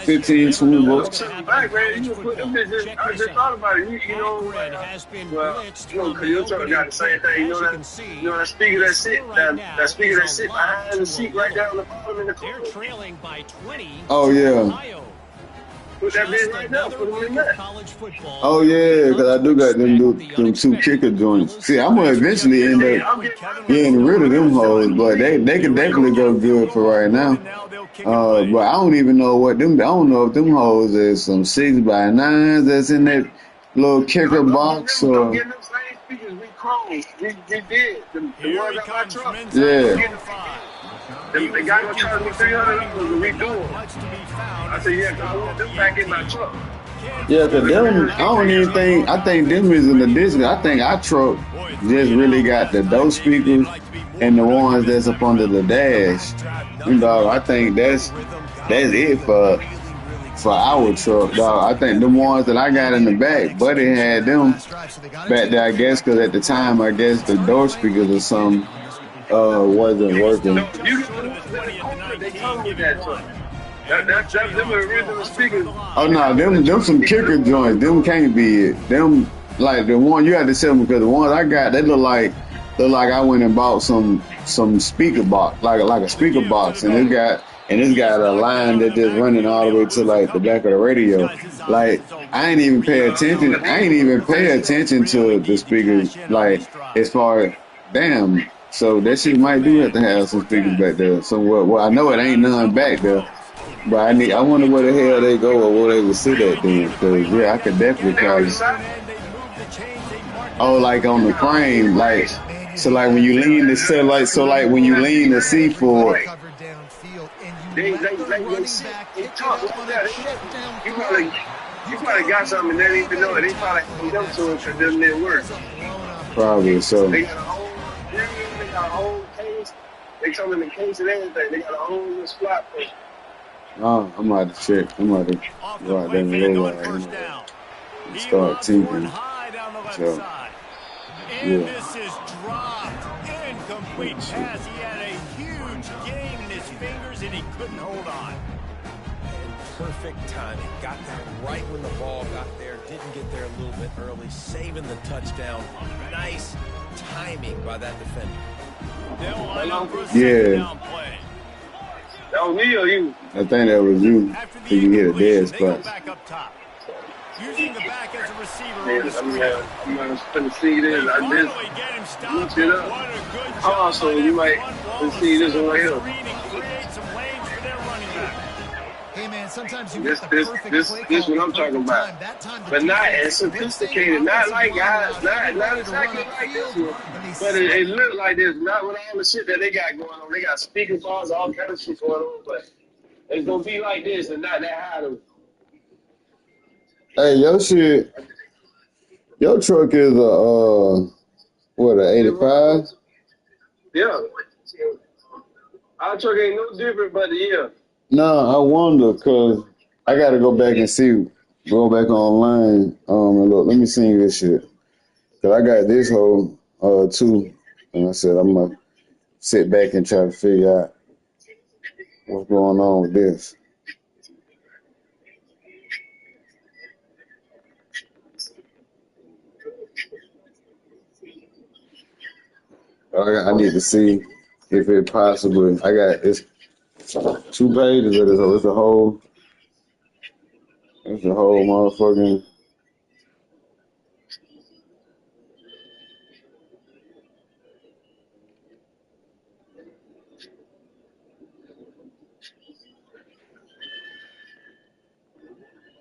S1: 15, 20 bucks.
S5: Back, man, you put them bitches. I just thought about it. You know, well, because your truck got the same thing. You know that speaker that sit behind the seat right down the bottom in the car.
S1: Oh yeah.
S5: Put that bitch right now. Put them in there.
S1: Oh yeah, because I do got them two kicker joints. See, I'm gonna eventually end up getting rid of them hoes, but they can definitely go good for right now. But I don't even know what them. I don't know if them hoes is some 6x9s that's in that little kicker box or.
S5: We closed. We did. The ones on my truck.
S1: Yeah.
S5: The guy gonna charge me $300 to redo them. I said, yeah, because I want them back in my truck.
S1: Yeah, because them, I think them is an addition. I think our truck just really got the door speakers and the ones that's up under the dash. You know, I think that's it for our truck, dog. I think the ones that I got in the back, Buddy had them back there, I guess, because at the time, I guess the door speakers or something wasn't working.
S5: No, you can they come with that truck. That's them original speakers.
S1: Oh no, them some kicker joints. Them can't be it. Them like the one you had to sell me because the ones I got, they look like I went and bought some speaker box, like a speaker box, and it's got a line that just running all the way to like the back of the radio. Like I ain't even pay attention to the speakers, like as far as damn. So that shit might do have to have some speakers back there somewhere. Well, I know it ain't none back there, but I wonder where the hell they go or where they would sit at then. Cause yeah, I could definitely probably. Oh, like on the frame, like so, like when you lean the seat for.
S5: They sit in truck like that. You probably got something and they didn't even know it. They probably hung them to it because them didn't work.
S1: Probably so.
S5: They got a whole case. They come in the case and everything. They got a whole little spot for it.
S1: Oh, I'm about to check. I'm about to go out there and roll out and start tinkering. So,
S2: and this is dropped. Incomplete pass. He had a huge gain in his fingers and he couldn't hold on.
S4: Perfect timing. Got there right when the ball got there. Didn't get there a little bit early. Saving the touchdown. Nice timing by that defender.
S1: Yeah.
S5: That was me or you?
S1: I think that was you. Till you hit a dead spot.
S2: Using the back as a receiver.
S5: I'm going to see this. I just looked it up. Also, you might see this one right here.
S3: Hey man, sometimes you
S5: this what I'm talking about. But not as sophisticated, not like guys, not exactly like this one. But it looked like this, not with all the shit that they got going on. They got speaker bars, all kind of shit going on, but it's gonna be like this and not that high though.
S1: Hey, your truck is a what, an 85?
S5: Yeah. Our truck ain't no different, but yeah.
S1: No, I wonder, cause I gotta go back and go back online and look. Let me see this shit, cause I got this whole too, and I said I'm gonna sit back and try to figure out what's going on with this. I need to see if it's possible. It's 2 pages of this. So it's a whole motherfucking.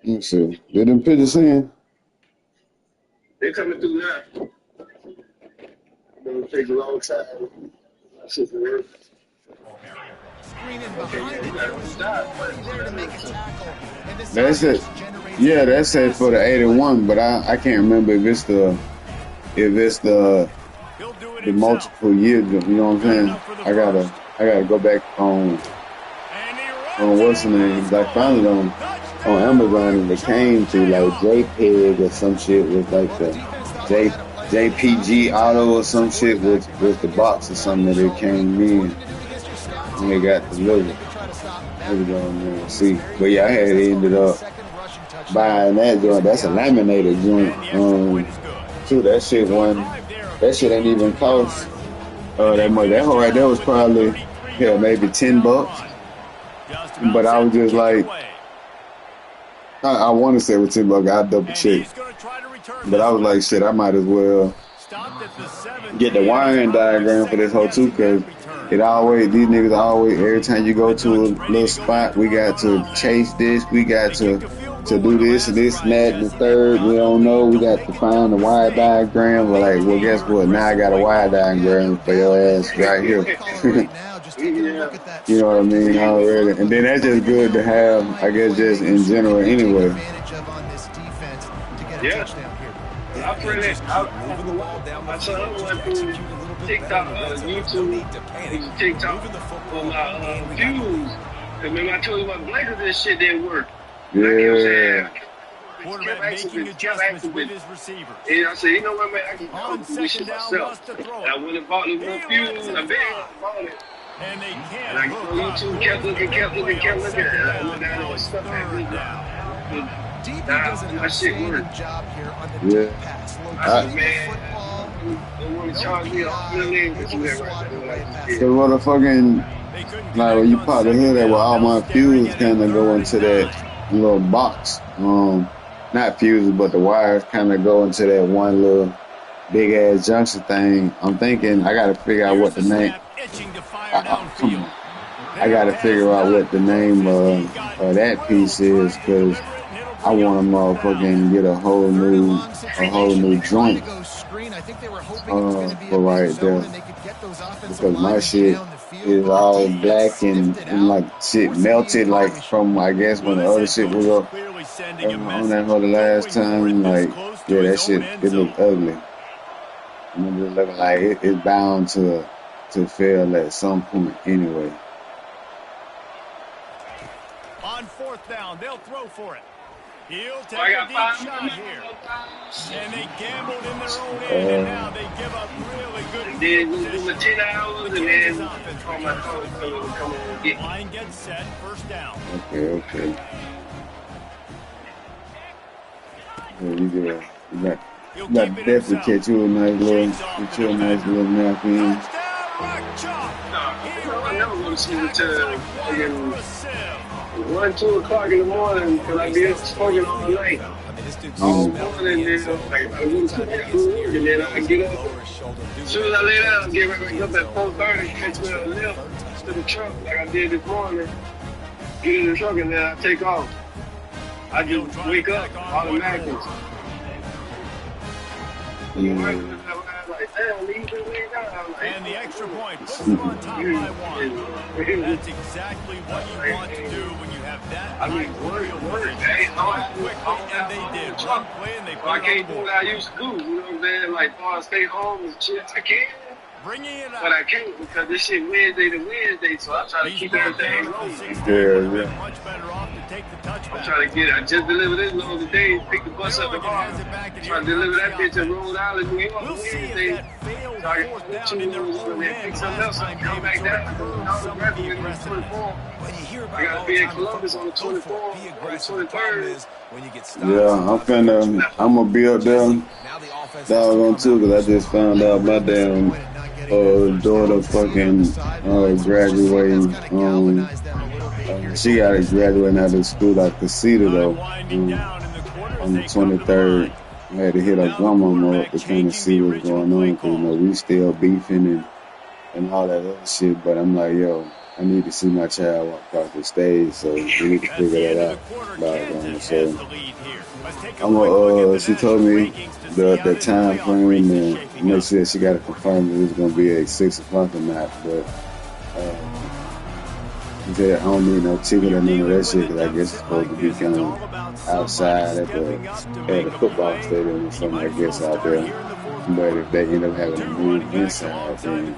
S1: Let me see. Did them pictures in?
S5: They're coming through now. It'll take a long time. Shit will work.
S3: Screen in behind it. There was nobody there to make a tackle. And this
S1: That's it. Yeah, that's it for the 81. But I can't remember if it's the multiple years. You know what I'm saying? I gotta go back on what's the name? I found it on Amazon and it came to like JPEG or some shit with like the JPG auto or some shit with the box or something that it came in and they got delivered. Let me go in there and see. But yeah, I had ended up buying that joint. That's a laminated joint. Too. That shit ain't even cost that much. That whole right there was probably maybe $10. But I was just like, I want to say it was $10. I double check. But I was like, shit, I might as well get the wiring diagram for this whole too, because these niggas always, every time you go to a little spot, we got to chase this, we got to do this and this and that and the third, we don't know, we got to find the wire diagram. We're like, well, guess what? Now I got a wire diagram for your ass right here. You know what I mean? Already. And then that's just good to have, I guess, just in general anyway.
S5: Yeah. I printed it out. My son went through TikTok, YouTube, TikTok on my views. And remember I told you about blankets and shit didn't work.
S1: Yeah.
S5: I kept saying,
S2: Quarterback making adjustments with his receivers.
S5: And I said, you know what, man, I can do this shit myself. And I went and bought the little fuse. I bought it. And I go on YouTube, kept looking. And I went down and stuff that my shit worked.
S1: Yeah.
S5: I said, man, they want to charge me $1 million because you had right there.
S1: So what the fucking, like when you pop the hood, well, all my fuses kind of go into that little box. Not fuses, but the wires kind of go into that one little big ass junction thing. I'm thinking I got to figure out what the name. I got to figure out what the name of that piece is, because I want to motherfucking get a whole new joint for right there, because my shit is all black and like shit melted, like from, I guess, when the other shit was up on that for the last time. Like, yeah, that shit, it looked ugly. And it just looking like it's bound to fail at some point anyway.
S2: On fourth down, they'll throw for it. He'll take a deep shot here. And they gambled in their own end, and now they give up really good.
S5: Then we do 10 hours, and then call my phone to come and get me.
S2: Line gets set, first down.
S1: Okay. Yeah, you got definitely catch you a nice little nap in.
S5: I never go to sleep until 1, 2 o'clock in the morning, because I be smoking all night. All morning, then like, I go to sleep and then I get up. As soon as I lay down, I get right back up at 4:30, catch me a lift to the truck like I did this morning. Get in the truck and then I take off. I just wake up automatically.
S2: And the extra point puts them on top by 1. That's exactly what you want to do when you have that high quickly, and they did. One play and they put
S5: I can't do what I used to do, you know what I'm saying? Like, I stay home and shit. I can, but I can't, because this shit Wednesday to Wednesday, so I try to keep everything rolling.
S1: Yeah.
S2: Much better off to take the touchback.
S5: I'm trying to get it. I just delivered this load today, pick the bus up tomorrow. Trying to deliver that bitch in Rhode Island, New York, Wednesday. So I can put 2 loads on there, pick something else up, come back down. I'm graduating on the 24th. I got to be in Columbus on the 24th, on the 23rd.
S1: Yeah, I'm gonna be up there doggone too, because I just found out my damn daughter fucking graduating. She got to graduate out of school like the Cedar though. On the 23rd, I had to hit her grandmama up to kind of see what's going on because we still beefing and all that other shit. But I'm like, yo, I need to see my child walk across the stage, so we need to figure that out. So she told me the time frame and make sure she got to confirm if it's gonna be at 6 o'clock or not. But she said I don't need no ticket or none of that shit because I guess it's supposed to be kind of outside at the football stadium or something, I guess, out there. But if they end up having to move inside, then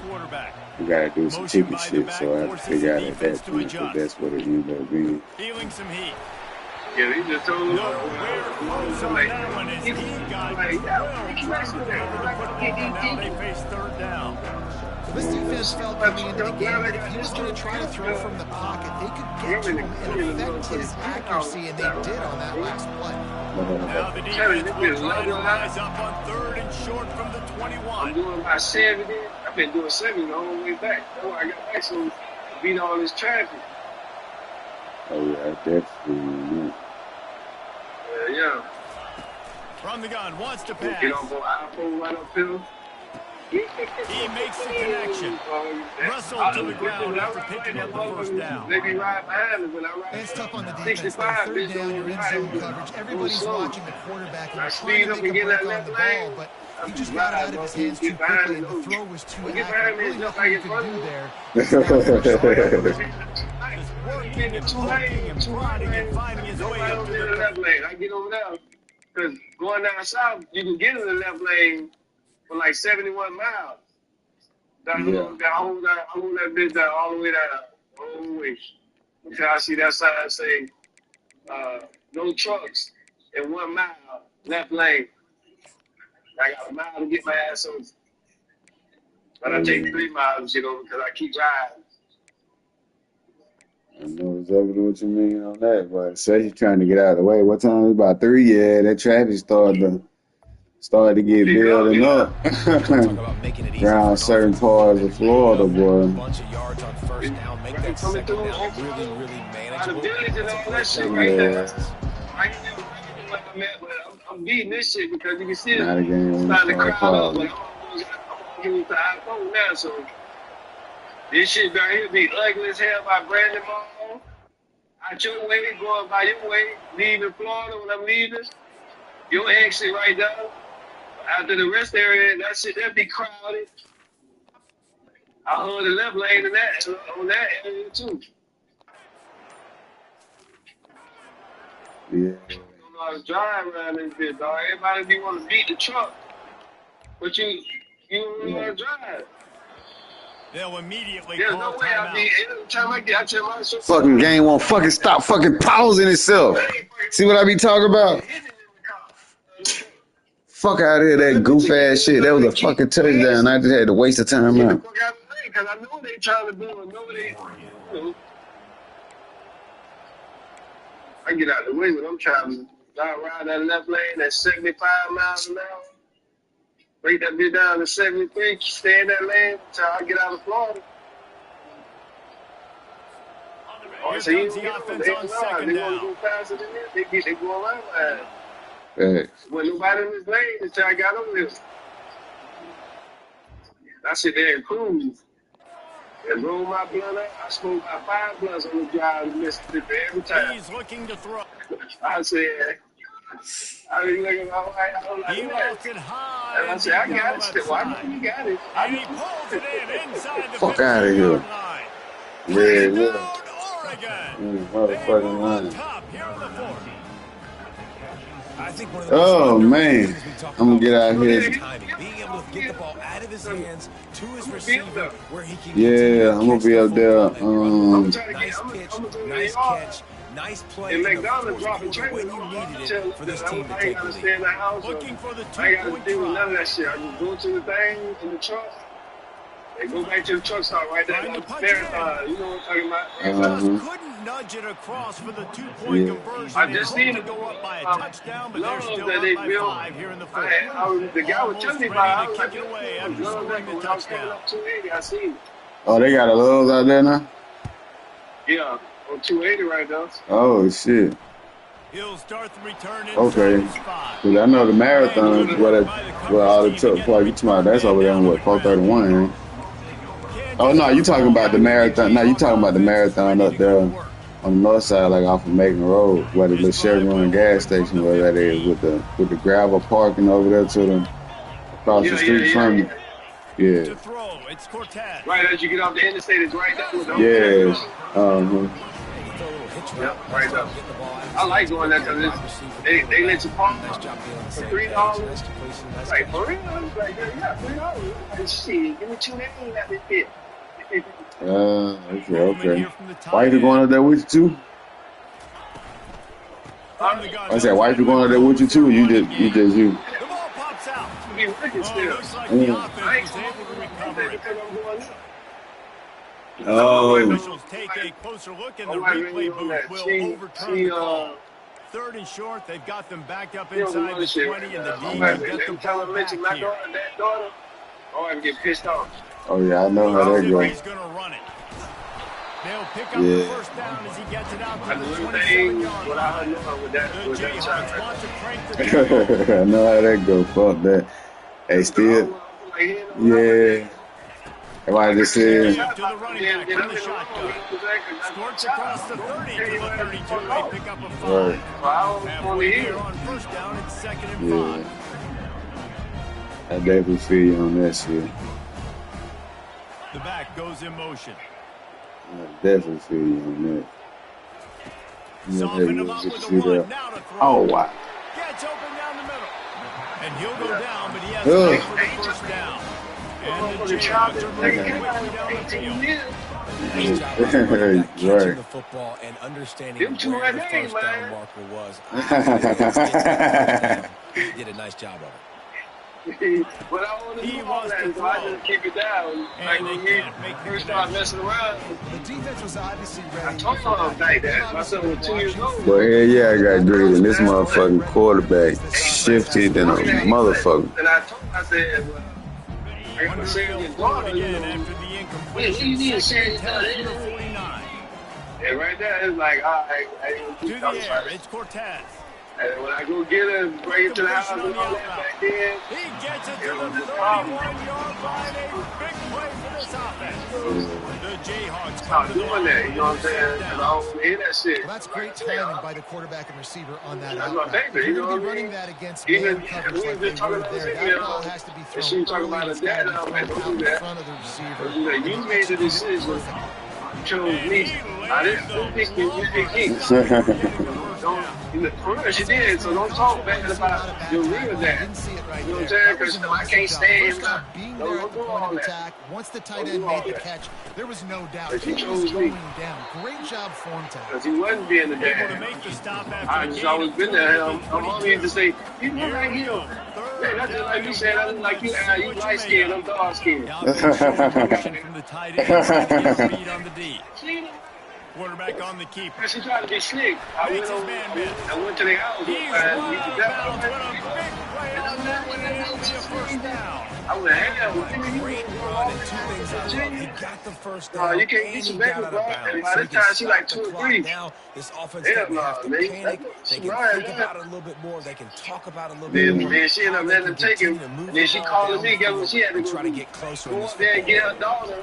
S1: we gotta do some ticket shit. So I have to figure out at that point if that's what it ended up being.
S2: Feeling some heat.
S5: Yeah, he just told him,
S2: Now they face third down.
S3: This defense felt coming into the game that if he was going to try to throw from the pocket, they could get to him and affect his accuracy, and they did on that last play.
S2: Now the defense will try to rise up on third and short from the 21.
S5: I'm doing my 70. I've been doing 70 the whole way back. Oh, I got back so beat all this traffic.
S1: Oh yeah, definitely.
S5: Yeah.
S2: From the gun, wants to pass.
S5: Get on iPhone right uphill.
S2: He makes the connection. Russell to the ground after picking up the first down.
S5: They be right behind us when I ride.
S3: It's tough on the defense. Third down, you're in zone coverage. Everybody's watching the quarterback and trying to make a break on the ball, but he just got it out of his hands too quickly, and the throw was too accurate. Really nothing you could do there.
S2: Working and poking and prodding and finding his way up to the
S5: left lane. I get over there because going down south, you can get in the left lane for like 71 miles. I hold that bitch down all the way down, all the way. Until I see that sign say, no trucks in 1 mile, left lane. I got a mile to get my ass over. But I take 3 miles to get over because I keep riding.
S1: I know exactly what you mean on that, but say he's trying to get out of the way. What time? About 3? Yeah, that traffic started to get building up around certain parts of Florida, boy.
S4: A bunch of yards on first down, make that second down really, really manageable.
S5: I'm beating this shit because you can see it
S1: starting
S5: to crowd up. Like, I'm giving it to iPhone now, so this shit down here be ugly as hell by Brandon Mall. Out your way, going by your way, leaving Florida when I'm leaving. Your exit right there. After the rest area, that shit, that be crowded. I hold the left lane in that, on that area too.
S1: Yeah.
S5: I was driving around this bitch, dog. Everybody be want to beat the truck, but you don't want to drive.
S2: They'll immediately
S5: There's
S2: call
S5: no way
S2: timeout.
S5: every time I tell myself,
S1: Fucking game won't fucking stop fucking pausing itself. See what I be talking about? Fuck out of here, that goof ass shit. That was a fucking touchdown. I just had to waste the time out.
S5: Because I know what they trying to do. I know what they. I get out of the way when I'm trying to ride that left lane at 75 miles an hour. Break that bitch down to 73. Stay in that lane until I get out of Florida.
S2: Here comes the offense on second
S5: they
S2: down.
S5: want to go faster than this. They go around line.
S1: Thanks.
S5: Wasn't nobody in this lane until I got over there. I sit there and cruise and roll my blunt up. I smoke about 5 blunts on the drive to Mississippi every time.
S2: He's looking to throw.
S5: I said, I was looking all right. I was like,
S2: He vaults it high.
S5: and I said, I got it. Well, I know you got it.
S2: And he pulls it in inside the
S1: Fuck outta here.
S2: 50-yard line.
S1: Yeah.
S2: Oregon.
S1: Motherfucking line.
S2: Top here in the fourth.
S4: I think one of the
S1: Oh,
S4: most
S1: man.
S4: things we talk
S1: I'm gonna
S4: about
S1: get out
S4: is
S1: here.
S4: timing, being able to get the ball out of his hands to his receiver where he can
S1: Yeah, I'm gonna be up there.
S4: Nice pitch, nice catch, nice play.
S5: And
S4: in the
S5: McDonald's
S4: fourth
S5: dropping
S4: quarter
S5: trailer
S4: when you needed it for this team to
S5: I
S4: take
S5: ain't
S4: the
S5: gotta
S4: lead.
S5: stay in the house.
S2: Looking for the
S5: I ain't gotta
S2: two-point
S5: deal with
S2: try.
S5: none of that shit. I just go to the thing in the truck They go back to the truck stop right there. That's marathon. You know what I'm talking about?
S2: Just couldn't nudge it across for the two-point conversion.
S5: I just seen it
S2: go up by a touchdown, but they're still
S5: that
S2: up
S5: they
S2: by
S5: built.
S2: 5 here in the fourth.
S5: The guy was telling me about it. I was like,
S2: kick it away after
S5: love that.
S2: scoring the
S5: When I was coming
S2: touchdown.
S5: up 280, I seen it.
S1: Oh, they got a Lowe's out there now?
S5: Yeah, on 280 right now.
S1: Oh, shit.
S2: He'll start the return in
S1: Okay. Because I know the marathon is where all the truck park. You talking about that's over there on what, 431, ain't it? Oh, no, you talking about the marathon. No, you talking about the marathon up there on the north side, like off of Macon Road, where the little Chevron gas station, where that is, with the gravel parking over there to the across the street from you. Yeah.
S2: To throw, it's Cortez.
S5: Right as you get off the interstate, it's right there with the
S1: Yes.
S5: Yep, right there. I like going there because they let you park for $3. Like, for real? It's like, yeah, $3. Like, shit, give me $2.80 at this bit.
S1: Okay. Why you going up there with you too? I said, why you going up there with you too? You just you.
S2: The ball pops out.
S5: Be working still.
S2: Looks like the offense was able to recover it.
S5: Because I'm going up.
S1: Oh.
S2: Officials take a closer look and the replay booth will overturn the call. 3rd and short, they've got them backed up inside the 20 and the D can get the ball back here.
S5: That daughter, I get pissed off.
S1: Oh yeah, I know how that goes.
S2: He's going to run it. They'll pick up the first down as he gets it out to the 27-yard line. The Jayhawks want to crank the tempo.
S1: I know how that go. Fuck that. Hey, still, yeah. Why I just said.
S2: To the running back from the shotgun. Squirts across the 30 to the 32. They pick up a 5. Halfway here on first down, it's 2nd and 5.
S1: I definitely feel you on that shit.
S2: The back goes in motion.
S1: I definitely feel you on that.
S2: Soften him up with the run. Now to throw.
S1: Oh, wow.
S2: Gets open down the middle. And he'll go down, but he has to wait for the first down. And the Jayhawks are moving quickly down the field.
S4: Catching the football and understanding where the first down marker was. He did a nice job of it.
S5: What I want to do all that is I just keep it down. Like when we first start messing around,
S3: The defense was obviously ready.
S5: I told him like that. My son was 2 years old.
S1: But yeah, I got greedy. And this motherfucking quarterback shifted than a motherfucker.
S5: And I told him, I said, I got to say your daughter, you know. Wait, you need to say your daughter. And right there, it's like, I ain't
S2: To the air, it's Cortez.
S5: And when I go get her and bring it to the house and all that back then,
S2: He gets it to the 31-yard line. A big play for this offense. The Jayhawks
S5: stop doing that, you know what I'm saying? And I don't hear that shit.
S3: Well, that's great timing by the quarterback and receiver on that.
S5: That's my favorite, you know what I mean?
S3: Running that against
S5: Even
S3: man coverage
S5: we
S3: like
S5: been
S3: they
S5: talking
S3: were
S5: about
S3: there.
S5: this,
S3: That ball has to be thrown.
S5: she was talking about her dad, and I'm like, don't do that.
S3: Front of the receiver.
S5: You made the decision. You chose me. I didn't pick you. You picked me. For real, she did. So don't talk bad about your real dad. You know what I'm saying? Because I can't stand. Don't do all that.
S3: Once the tight end made the catch, there was no doubt
S5: But
S3: he
S5: he
S3: was
S5: chose
S3: going
S5: me.
S3: down. Great job form time.
S5: Because he wasn't being the
S2: Able to
S5: dad.
S2: make the stop after
S5: I
S2: the
S5: just
S2: gain
S5: always
S2: of
S5: been there. I'm
S2: 22.
S5: only used to say, you look like him. Man, that's just like you said, I look like you. You light skinned, I'm dark skinned.
S2: Now from the tight end, trying to get a beat on the D. Quarterback on the keeper.
S5: She tried to be slick. I went to the house.
S2: He's run out of bounds, but a big play on that one, and it'll be a first down.
S5: I went, hell,
S4: Great run and two things I love. He got the first down.
S5: you can't
S4: and
S5: get
S4: he
S5: your
S4: got
S5: baby,
S4: out
S5: bro.
S4: of bounds.
S5: And by
S4: So
S5: this
S4: he can
S5: time, she like
S4: stop the
S5: 2 or
S4: clock
S5: 3.
S4: now. This offense
S5: Hell
S4: doesn't have to
S5: no,
S4: panic. They can
S5: right,
S4: think about it a little bit more. They can talk about it a little bit more.
S5: Then she ended up letting him take him. And then she called me. Guess what she had to go
S4: try to get closer.
S5: Go up there and get her daughter.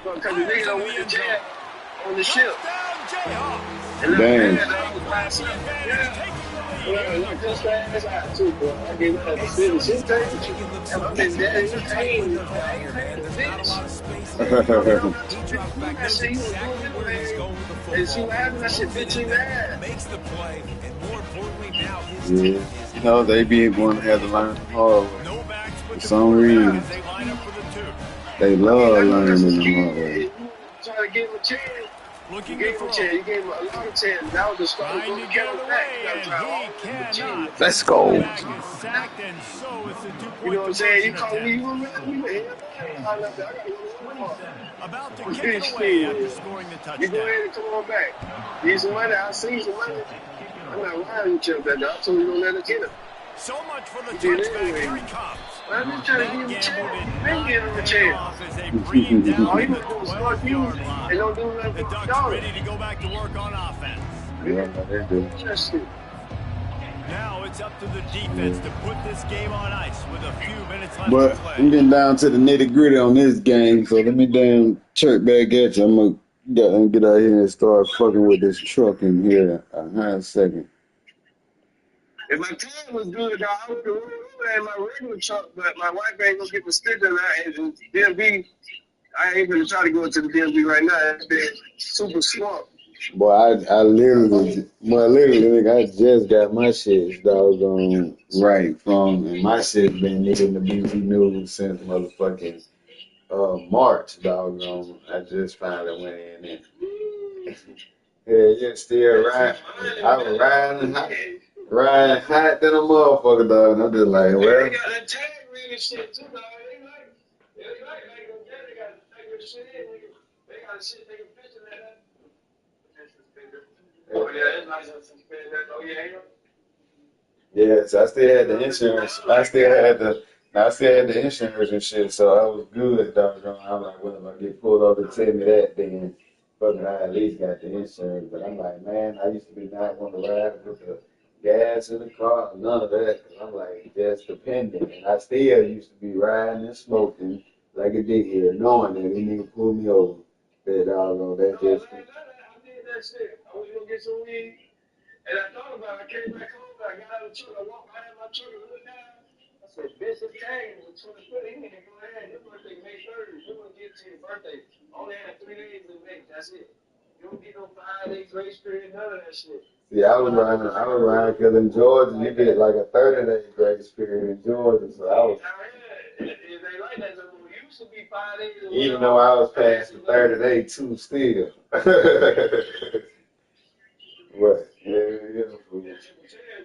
S5: Because the nigga don't want the jet on the ship. And
S1: Damn.
S5: Just fast out too, bro. I gave her the city. She's crazy. And I've been there. It's pain. And she laughing. I said, bitch, you mad.
S4: Makes the play, and more importantly now his
S1: Yeah. You know, they be going to have to learn hard for some reason. They love learning in the hard way.
S5: Trying to give him a chance. You gave him a chance. You gave him a long chance. That was the start.
S2: Trying to get away, and he cannot.
S1: Let's go.
S2: You know what
S5: I'm saying? You call me, you remember me? I got to go
S2: About to
S5: Good
S2: kick it away after scoring the
S5: You go
S2: touchdown.
S5: ahead and come on back. Need some money. I'll see some money. I'm not riding with you up that dog. I told you don't let her get him.
S2: So much for the
S5: You did
S2: touchback.
S5: anyway.
S2: Here he comes.
S5: Well, I'm just trying to give him a
S2: That
S5: chance.
S2: gamble did
S5: Been
S2: not
S5: giving him a
S2: pay
S5: chance.
S2: off as they bring him down
S5: All
S2: to
S5: you
S2: the
S5: want to do is start using
S2: 12-yard line.
S5: and don't do nothing
S2: The
S5: for
S2: Ducks
S5: $1.
S2: ready to go back to work on offense.
S1: Yeah, they do.
S5: That shit.
S2: Now it's up to the defense to put this game on ice with a few minutes left
S1: But
S2: to play.
S1: I'm getting down to the nitty gritty on this game, so let me damn chirp back at you. I'm gonna get out here and start fucking with this truck in here. A second.
S5: If my time was good, dog, I would have rolled over in my regular truck, but my wife ain't gonna get my sticker out. And DMV, I ain't gonna try to go into the DMV right now. It's been super smart.
S1: Boy, I literally, nigga, I just got my shit doggone right from, and my shit been needing to be renewed since motherfucking March, doggone. I just finally went in and yeah, still riding. I was riding hot than a motherfucker, dog. And I'm just like,
S5: Hey,
S1: well,
S5: they got that tag reading shit too, dog. They got the tag reading shit in, nigga. They got shit, they can picture that. Oh, yeah, it's nice to suspend that. Oh, yeah, ain't it?
S1: yeah, so I still had the insurance. I still had the insurance and shit, so I was good, doggone. I'm like, well, if I get pulled over to tell me that, then fucking I at least got the insurance. But I'm like, man, I used to be not want to ride with the gas in the car, none of that. Cause I'm like, just dependent. And I still used to be riding and smoking like a dickhead, knowing that he nigga pulled me over. That doggone, that
S5: No,
S1: just.
S5: I did that shit. I was gonna get some weed, and I thought about it. I came back home, I got out of the truck, I walked behind my truck and looked down. I said, bitch, this tag was 20 foot. He need to go ahead. Your birthday May 3rd. You want to get to your birthday. Only had 3 days in May. That's it. You don't get no 5 day grace period, none of that shit.
S1: Yeah, I was riding because in Georgia you get like a 30-day grace period in Georgia, so I was.
S5: It ain't like that no more. It used to be 5 days.
S1: Even though I was past the 30-day too, still. What? Yeah.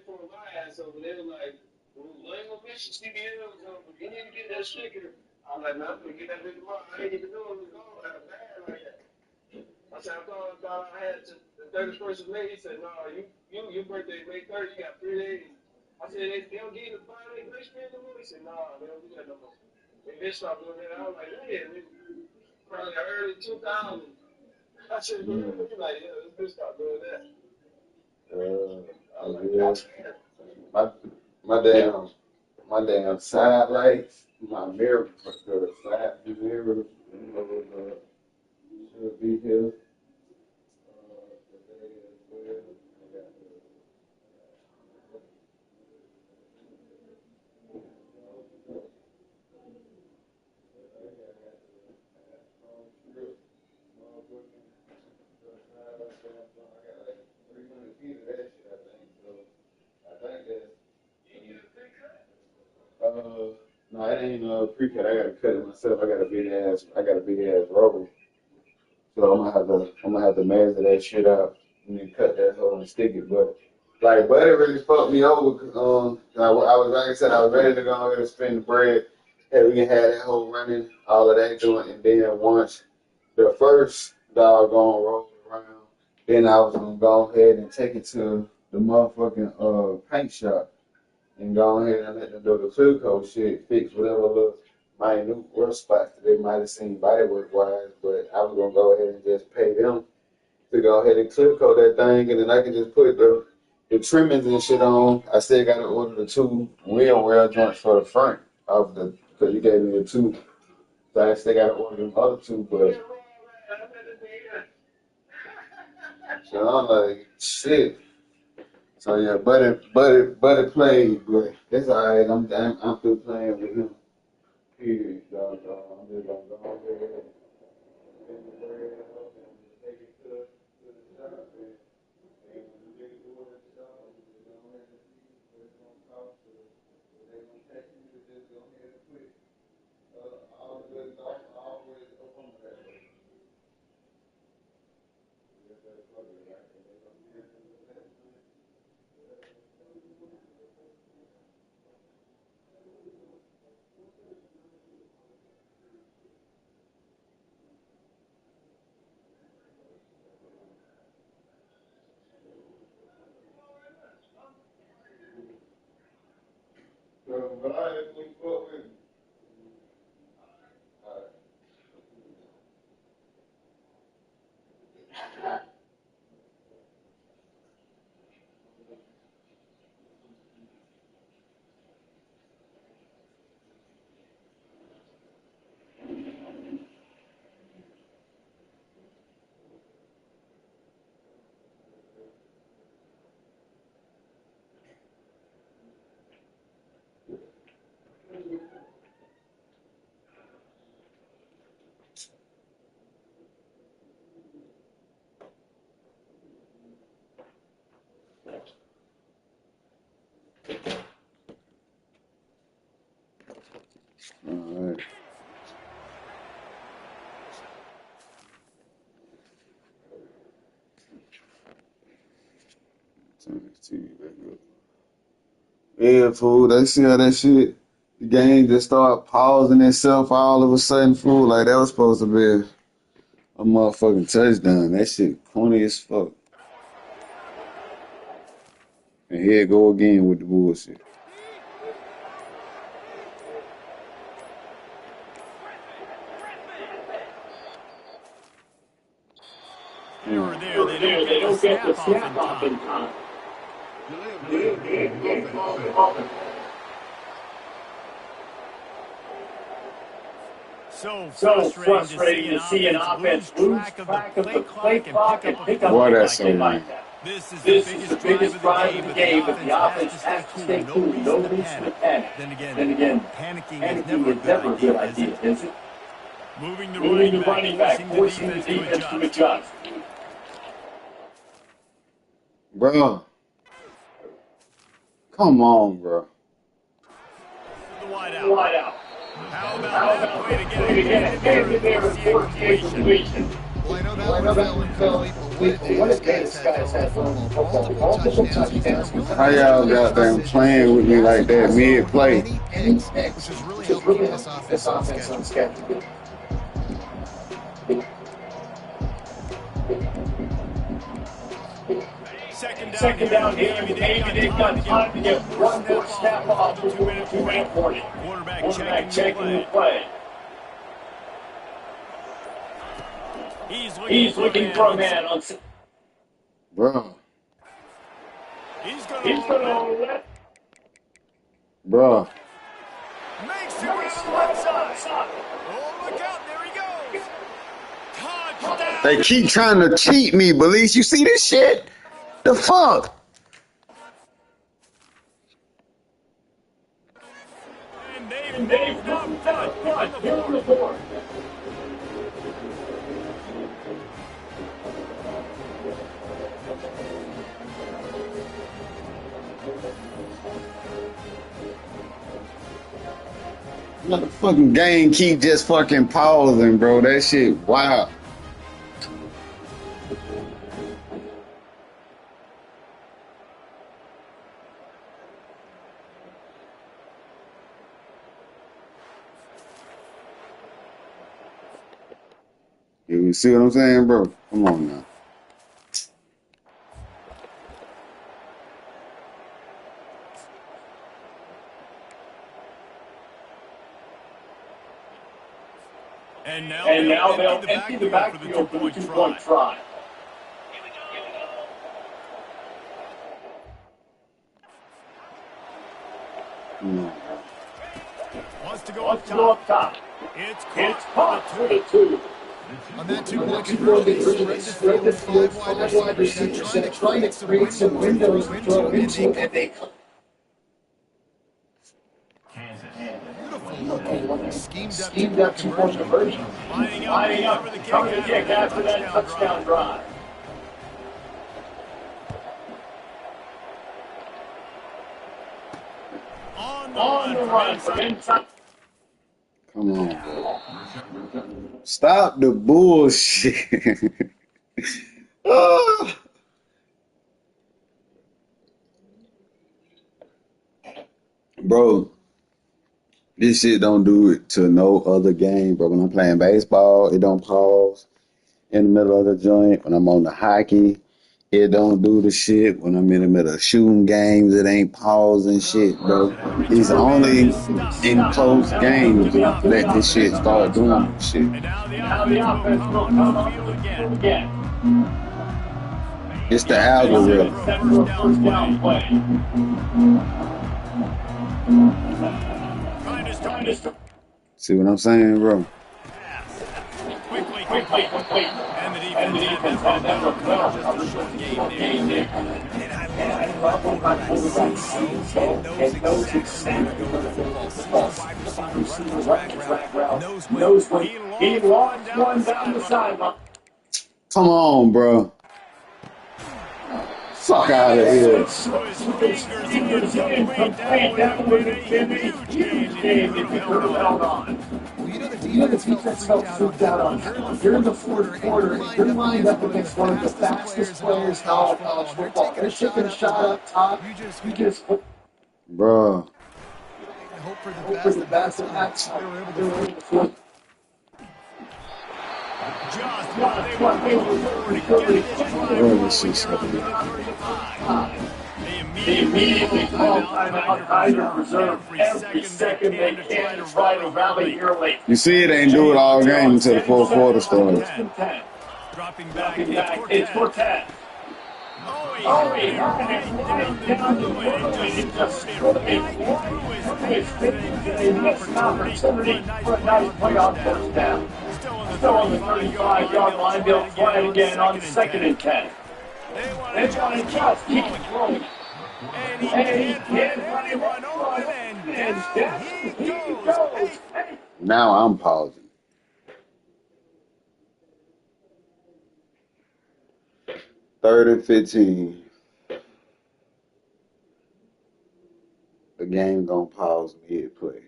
S5: For my ass over there, like, well, I ain't gonna miss you, CBL, you need to get that sticker. I'm like, man, I'm gonna get that big tomorrow. I ain't even know it was gone that bad like that. I said, I thought I had to the 31st of May. He said, no, your birthday is May 3rd, you got 3 days. I said, they don't give you the 5 day grace period no more? He said, no, they don't do that no more. They bitch stopped doing that. I was like, yeah, probably early 2000. I said, like, yeah, this bitch stopped doing that. I was like,
S1: Yeah.
S5: that's fair.
S1: My damn side lights, my mirror, the side mirror, should be here. Today as well. I got like 300 feet of that shit, I think. So I think that's. No, it ain't pre-cut. I gotta cut it myself. I got a big ass roller. So I'm gonna have to measure that shit out and then cut that hole and stick it. But like, but it really fucked me over. 'Cause, I was like I said, I was ready to go ahead and spend the bread. Hey, we can have that hole running, all of that doing, and then once the first doggone roll around, then I was gonna go ahead and take it to the motherfucking paint shop and go ahead and let them do the clear coat shit, fix whatever little minute rough spots that they might have seen body work wise, but I was gonna go ahead and just pay them to go ahead and clear coat that thing, and then I can just put the trimmings and shit on. I still gotta order the 2 wheel well joints for the front of the, because you gave me the 2, so I still gotta order them other 2, but so I'm like shit. So yeah, buddy played, but it's alright. I'm still playing with him. Period, dog. I'm just gonna go over there and the bread up and take it to the shop and when the niggas do it at the shop, we just go ahead and see what it's gonna cost or what they gonna take you to just go ahead and put all the good stuff always up on that way. Just that fucking right. They gonna get it with that. All right. Turn this TV back up. Yeah, fool. They see how that shit. The game just start pausing itself all of a sudden, fool. Like that was supposed to be a motherfucking touchdown. That shit corny as fuck. And here it go again with the bullshit.
S2: Here or there, they don't get the snap off in time. So frustrating to see an offense lose track of the play clock and pick up
S1: Boy,
S2: a
S1: that's so
S2: like
S1: right.
S2: that. This is the biggest drive of the game, but the offense has to stay cool. No reason to panic. Then again, panicking is never a good idea, is it? Moving the running back, forcing the defense to adjust.
S1: Bro. Come on, bro.
S2: The wide out. How about that play to get it there and force the completion?
S3: Well, I know that one fell incomplete, but what a day this guy's had multiple touchdowns.
S1: How y'all goddamn playing with me like that mid-play?
S3: Which has really helped keep this offense on schedule.
S2: Second down here, maybe they've got time to get one more snap off before the 2-minute warning. Quarterback checking the play. He's looking for a man on.
S1: Bro.
S2: He's gonna let.
S1: Bro.
S2: Makes it on the left side. Oh, look out, there he goes. Touchdown.
S1: They keep trying to cheat me, Belize. You see this shit? The fuck?
S2: And they've moved up. Here on the board.
S1: Let the fucking game keep just fucking pausing, bro. That shit wild. You see what I'm saying, bro? Come on now.
S2: And now they'll empty the backfield for the two-point try. Wants to go up top. It's caught for the two.
S3: On that two-point conversion, they spread the field, five wide receivers, trying to create some windows to throw into, and they schemed up two-point conversion.
S2: Lining up for the kick after that touchdown drive. On the run from inside.
S1: Come on, bro. Stop the bullshit. Bro, this shit don't do it to no other game, bro. When I'm playing baseball, it don't pause in the middle of the joint. When I'm on the hockey, it don't do the shit. When I'm in the middle of shooting games, it ain't pausing shit, bro. It's only in close games that this shit start doing shit.
S2: And now the offense will come on the field again.
S1: It's the algorithm.
S2: First down play.
S1: See what I'm saying, bro?
S2: Quickly. And the defense had that cover, just a short game there.
S4: And I love when my quarterback sees and knows exactly where the football sees. Wide receiver, track route, knows when
S2: he lost one down the sideline.
S1: Come on, bro. Fuck out of here.
S2: Fingers incomplete. That would have been a huge game if he could have held on.
S3: Well, you know, the defense felt freaked out on that one. You're in the fourth quarter, and you're lined up against one of the fastest players in all college football. They're taking a shot up top. You just
S1: Bro.
S3: hope for the best, and that's they were able to flip.
S2: Just what they were waiting for to get this drive going early in the 35. They immediately called timeout, trying to preserve every second they can to try to rally here late.
S1: You see, they ain't do it all game until the fourth quarter started.
S2: Dropping back, it's Cortez. Oh, he had it right down the middle. He just threw it right through his missed an opportunity for a nice play on first down. Still on the 35-yard line, they'll try it again on 2nd and 10. They want to just keep throwing. And he can't run anyone over, and down he goes.
S1: Now I'm pausing. Third and 15. The game gonna pause mid-play.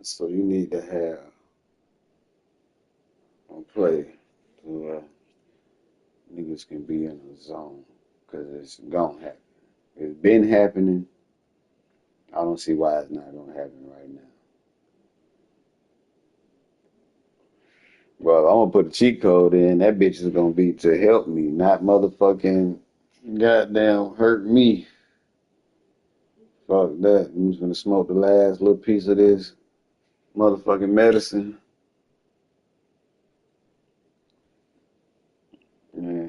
S1: So you need to have a play so niggas can be in the zone, because it's gonna happen. It's been happening. I don't see why it's not gonna happen right now. Well, I'm gonna put a cheat code in. That bitch is gonna be to help me, not motherfucking goddamn hurt me. Fuck that. I'm just gonna smoke the last little piece of this motherfucking medicine. Yeah.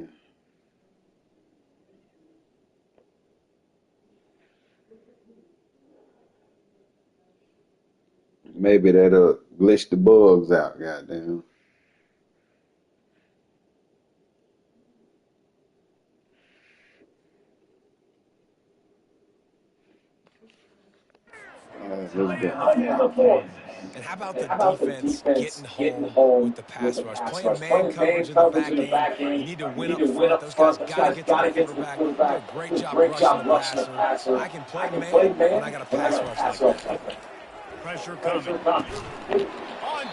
S1: Maybe that'll glitch the bugs out, goddamn. Let's go.
S4: And how about the defense getting home with the pass rush? Playing man coverage in the back end. You need to win up front. Those guys got to get to the quarterback. They do a great job rushing the passer. I can play man when I got a pass rush like that.
S2: Pressure coming.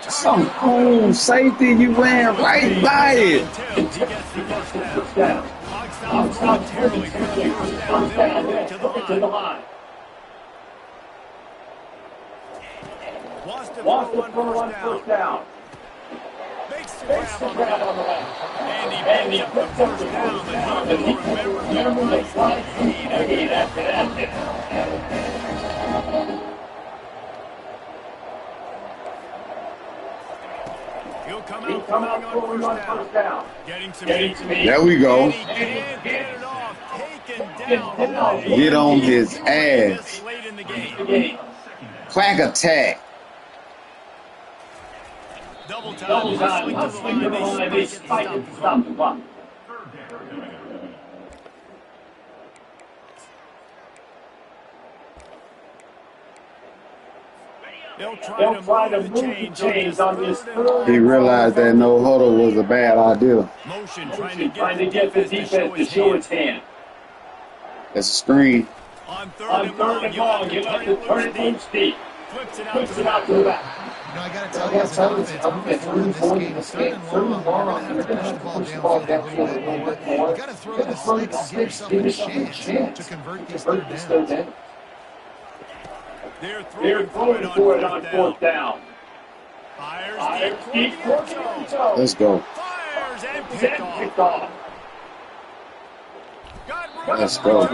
S1: Some cool safety, you ran right by it.
S2: Until he gets the first down. Hog stops momentarily for the first down. Then to the line. Wants to throw one first down. Makes the grab on the left. And he picks up the first down. But he will remember the play after that. He'll come out throwing on first down. Getting to me.
S1: There we go.
S2: And he can't get it off. Taken down.
S1: Get on his ass.
S2: Late in the game.
S1: Quack attack.
S2: Double time, hustling to the line, they spike it to stop the clock. They'll try to move the chains on this third.
S1: He realized that no huddle was a bad idea.
S2: Motion trying to get the defense to show its hand.
S1: That's a screen.
S2: On third and long, you have to turn it loose deep. Flips it out to the back.
S3: You know, I got to tell you, as an offense, moving forward in this game, third and long, you're going to have to push the ball downfield a little bit more. You got to throw the sticks and give yourself a chance to convert these third downs.
S2: They're throwing for it on fourth down. Fires deep.
S1: Let's go.
S2: Fires and picked off.
S1: Let's go.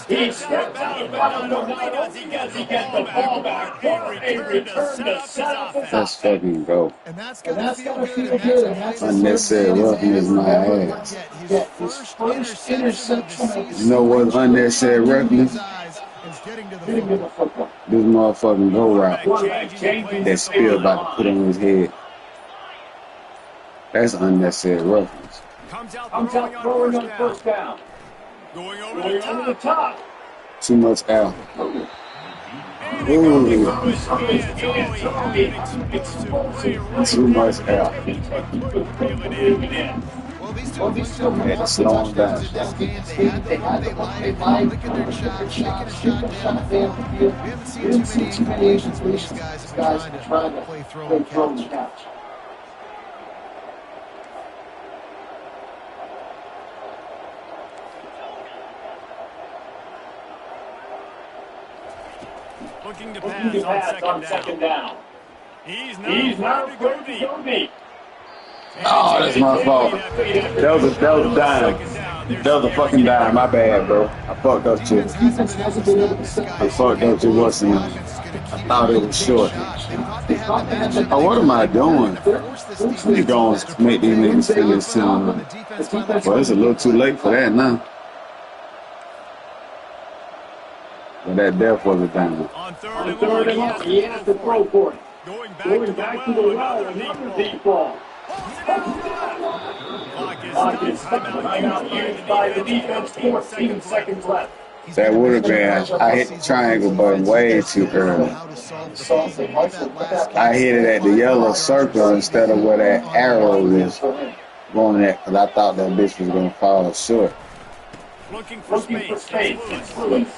S2: He steps out, but not only does he get the ball back, he returned to set up his offense.
S1: Let's fucking go.
S3: And that's going to feel good. And that's
S1: Unnecessary roughness my ass.
S3: His first interception of the season.
S1: You know what unnecessary roughness? This motherfucking go route that Spill about to put on his head. That's unnecessary roughness.
S2: Comes out throwing on first down. Going over the top.
S1: Too much out. Ooh. Too much out.
S3: Well, Well, these two have put up
S1: Had to
S3: lots of
S1: slow him down.
S3: touchdowns in this game. They had the look they like, licking their chops, taking a shot down the field. We haven't seen too many incompletions when these guys have been trying to play throw and catch.
S2: Looking to pass on second down. He's not afraid to go deep.
S1: Oh, that's my fault. That was a dime. That was a fucking dime. My bad, bro. I fucked up too. I fucked up too. What's in? I thought it was short. Oh, what am I doing? We're going to make these niggas feel this time. Well, it's a little too late for that now. But that death was a dime.
S2: On third and long, he has to throw for it. Going back to the well, another deep ball. Clock is stopped. Timeout used by the defense. 14 seconds left.
S1: That would have been, I hit the triangle button way too early. I hit it at the yellow circle instead of where that arrow was going at, because I thought that bitch was going to fall short.
S2: Looking for space. It's Lewis.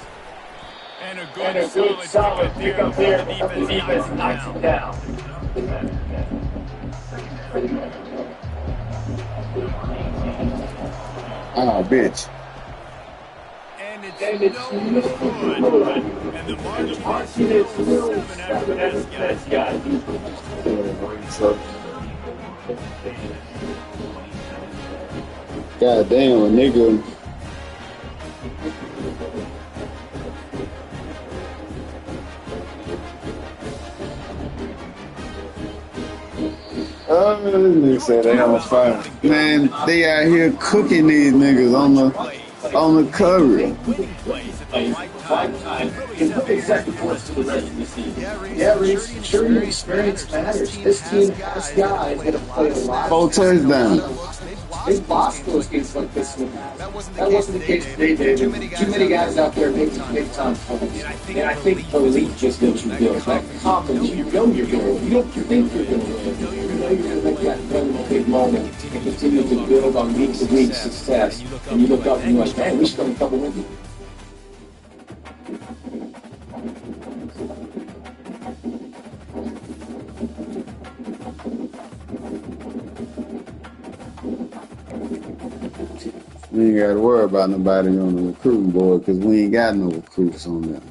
S2: And a good solid pickup there. The defense knocks him down.
S1: Oh, bitch.
S2: And it's no good. And the margin is still 7 after this guy.
S1: God damn, a nigga. Oh, this nigga said they on fire. Man, they out here cooking these niggas on the cover.
S6: Yeah, Reese, sure your experience matters. This team has guys that have played a lot.
S1: 4 touchdowns.
S6: They've lost those games like this one. That wasn't the case today, David. Too many guys out there making big time plays. And I think the elite just knows you build. That confidence, you know you're going to. You don't think you're going to. You know you're going to make that incredible big moment and continue to build on week-to-week success. And you look up and you're like, man, we should have a couple wins.
S1: We ain't got to worry about nobody on the recruiting board because we ain't got no recruits on there.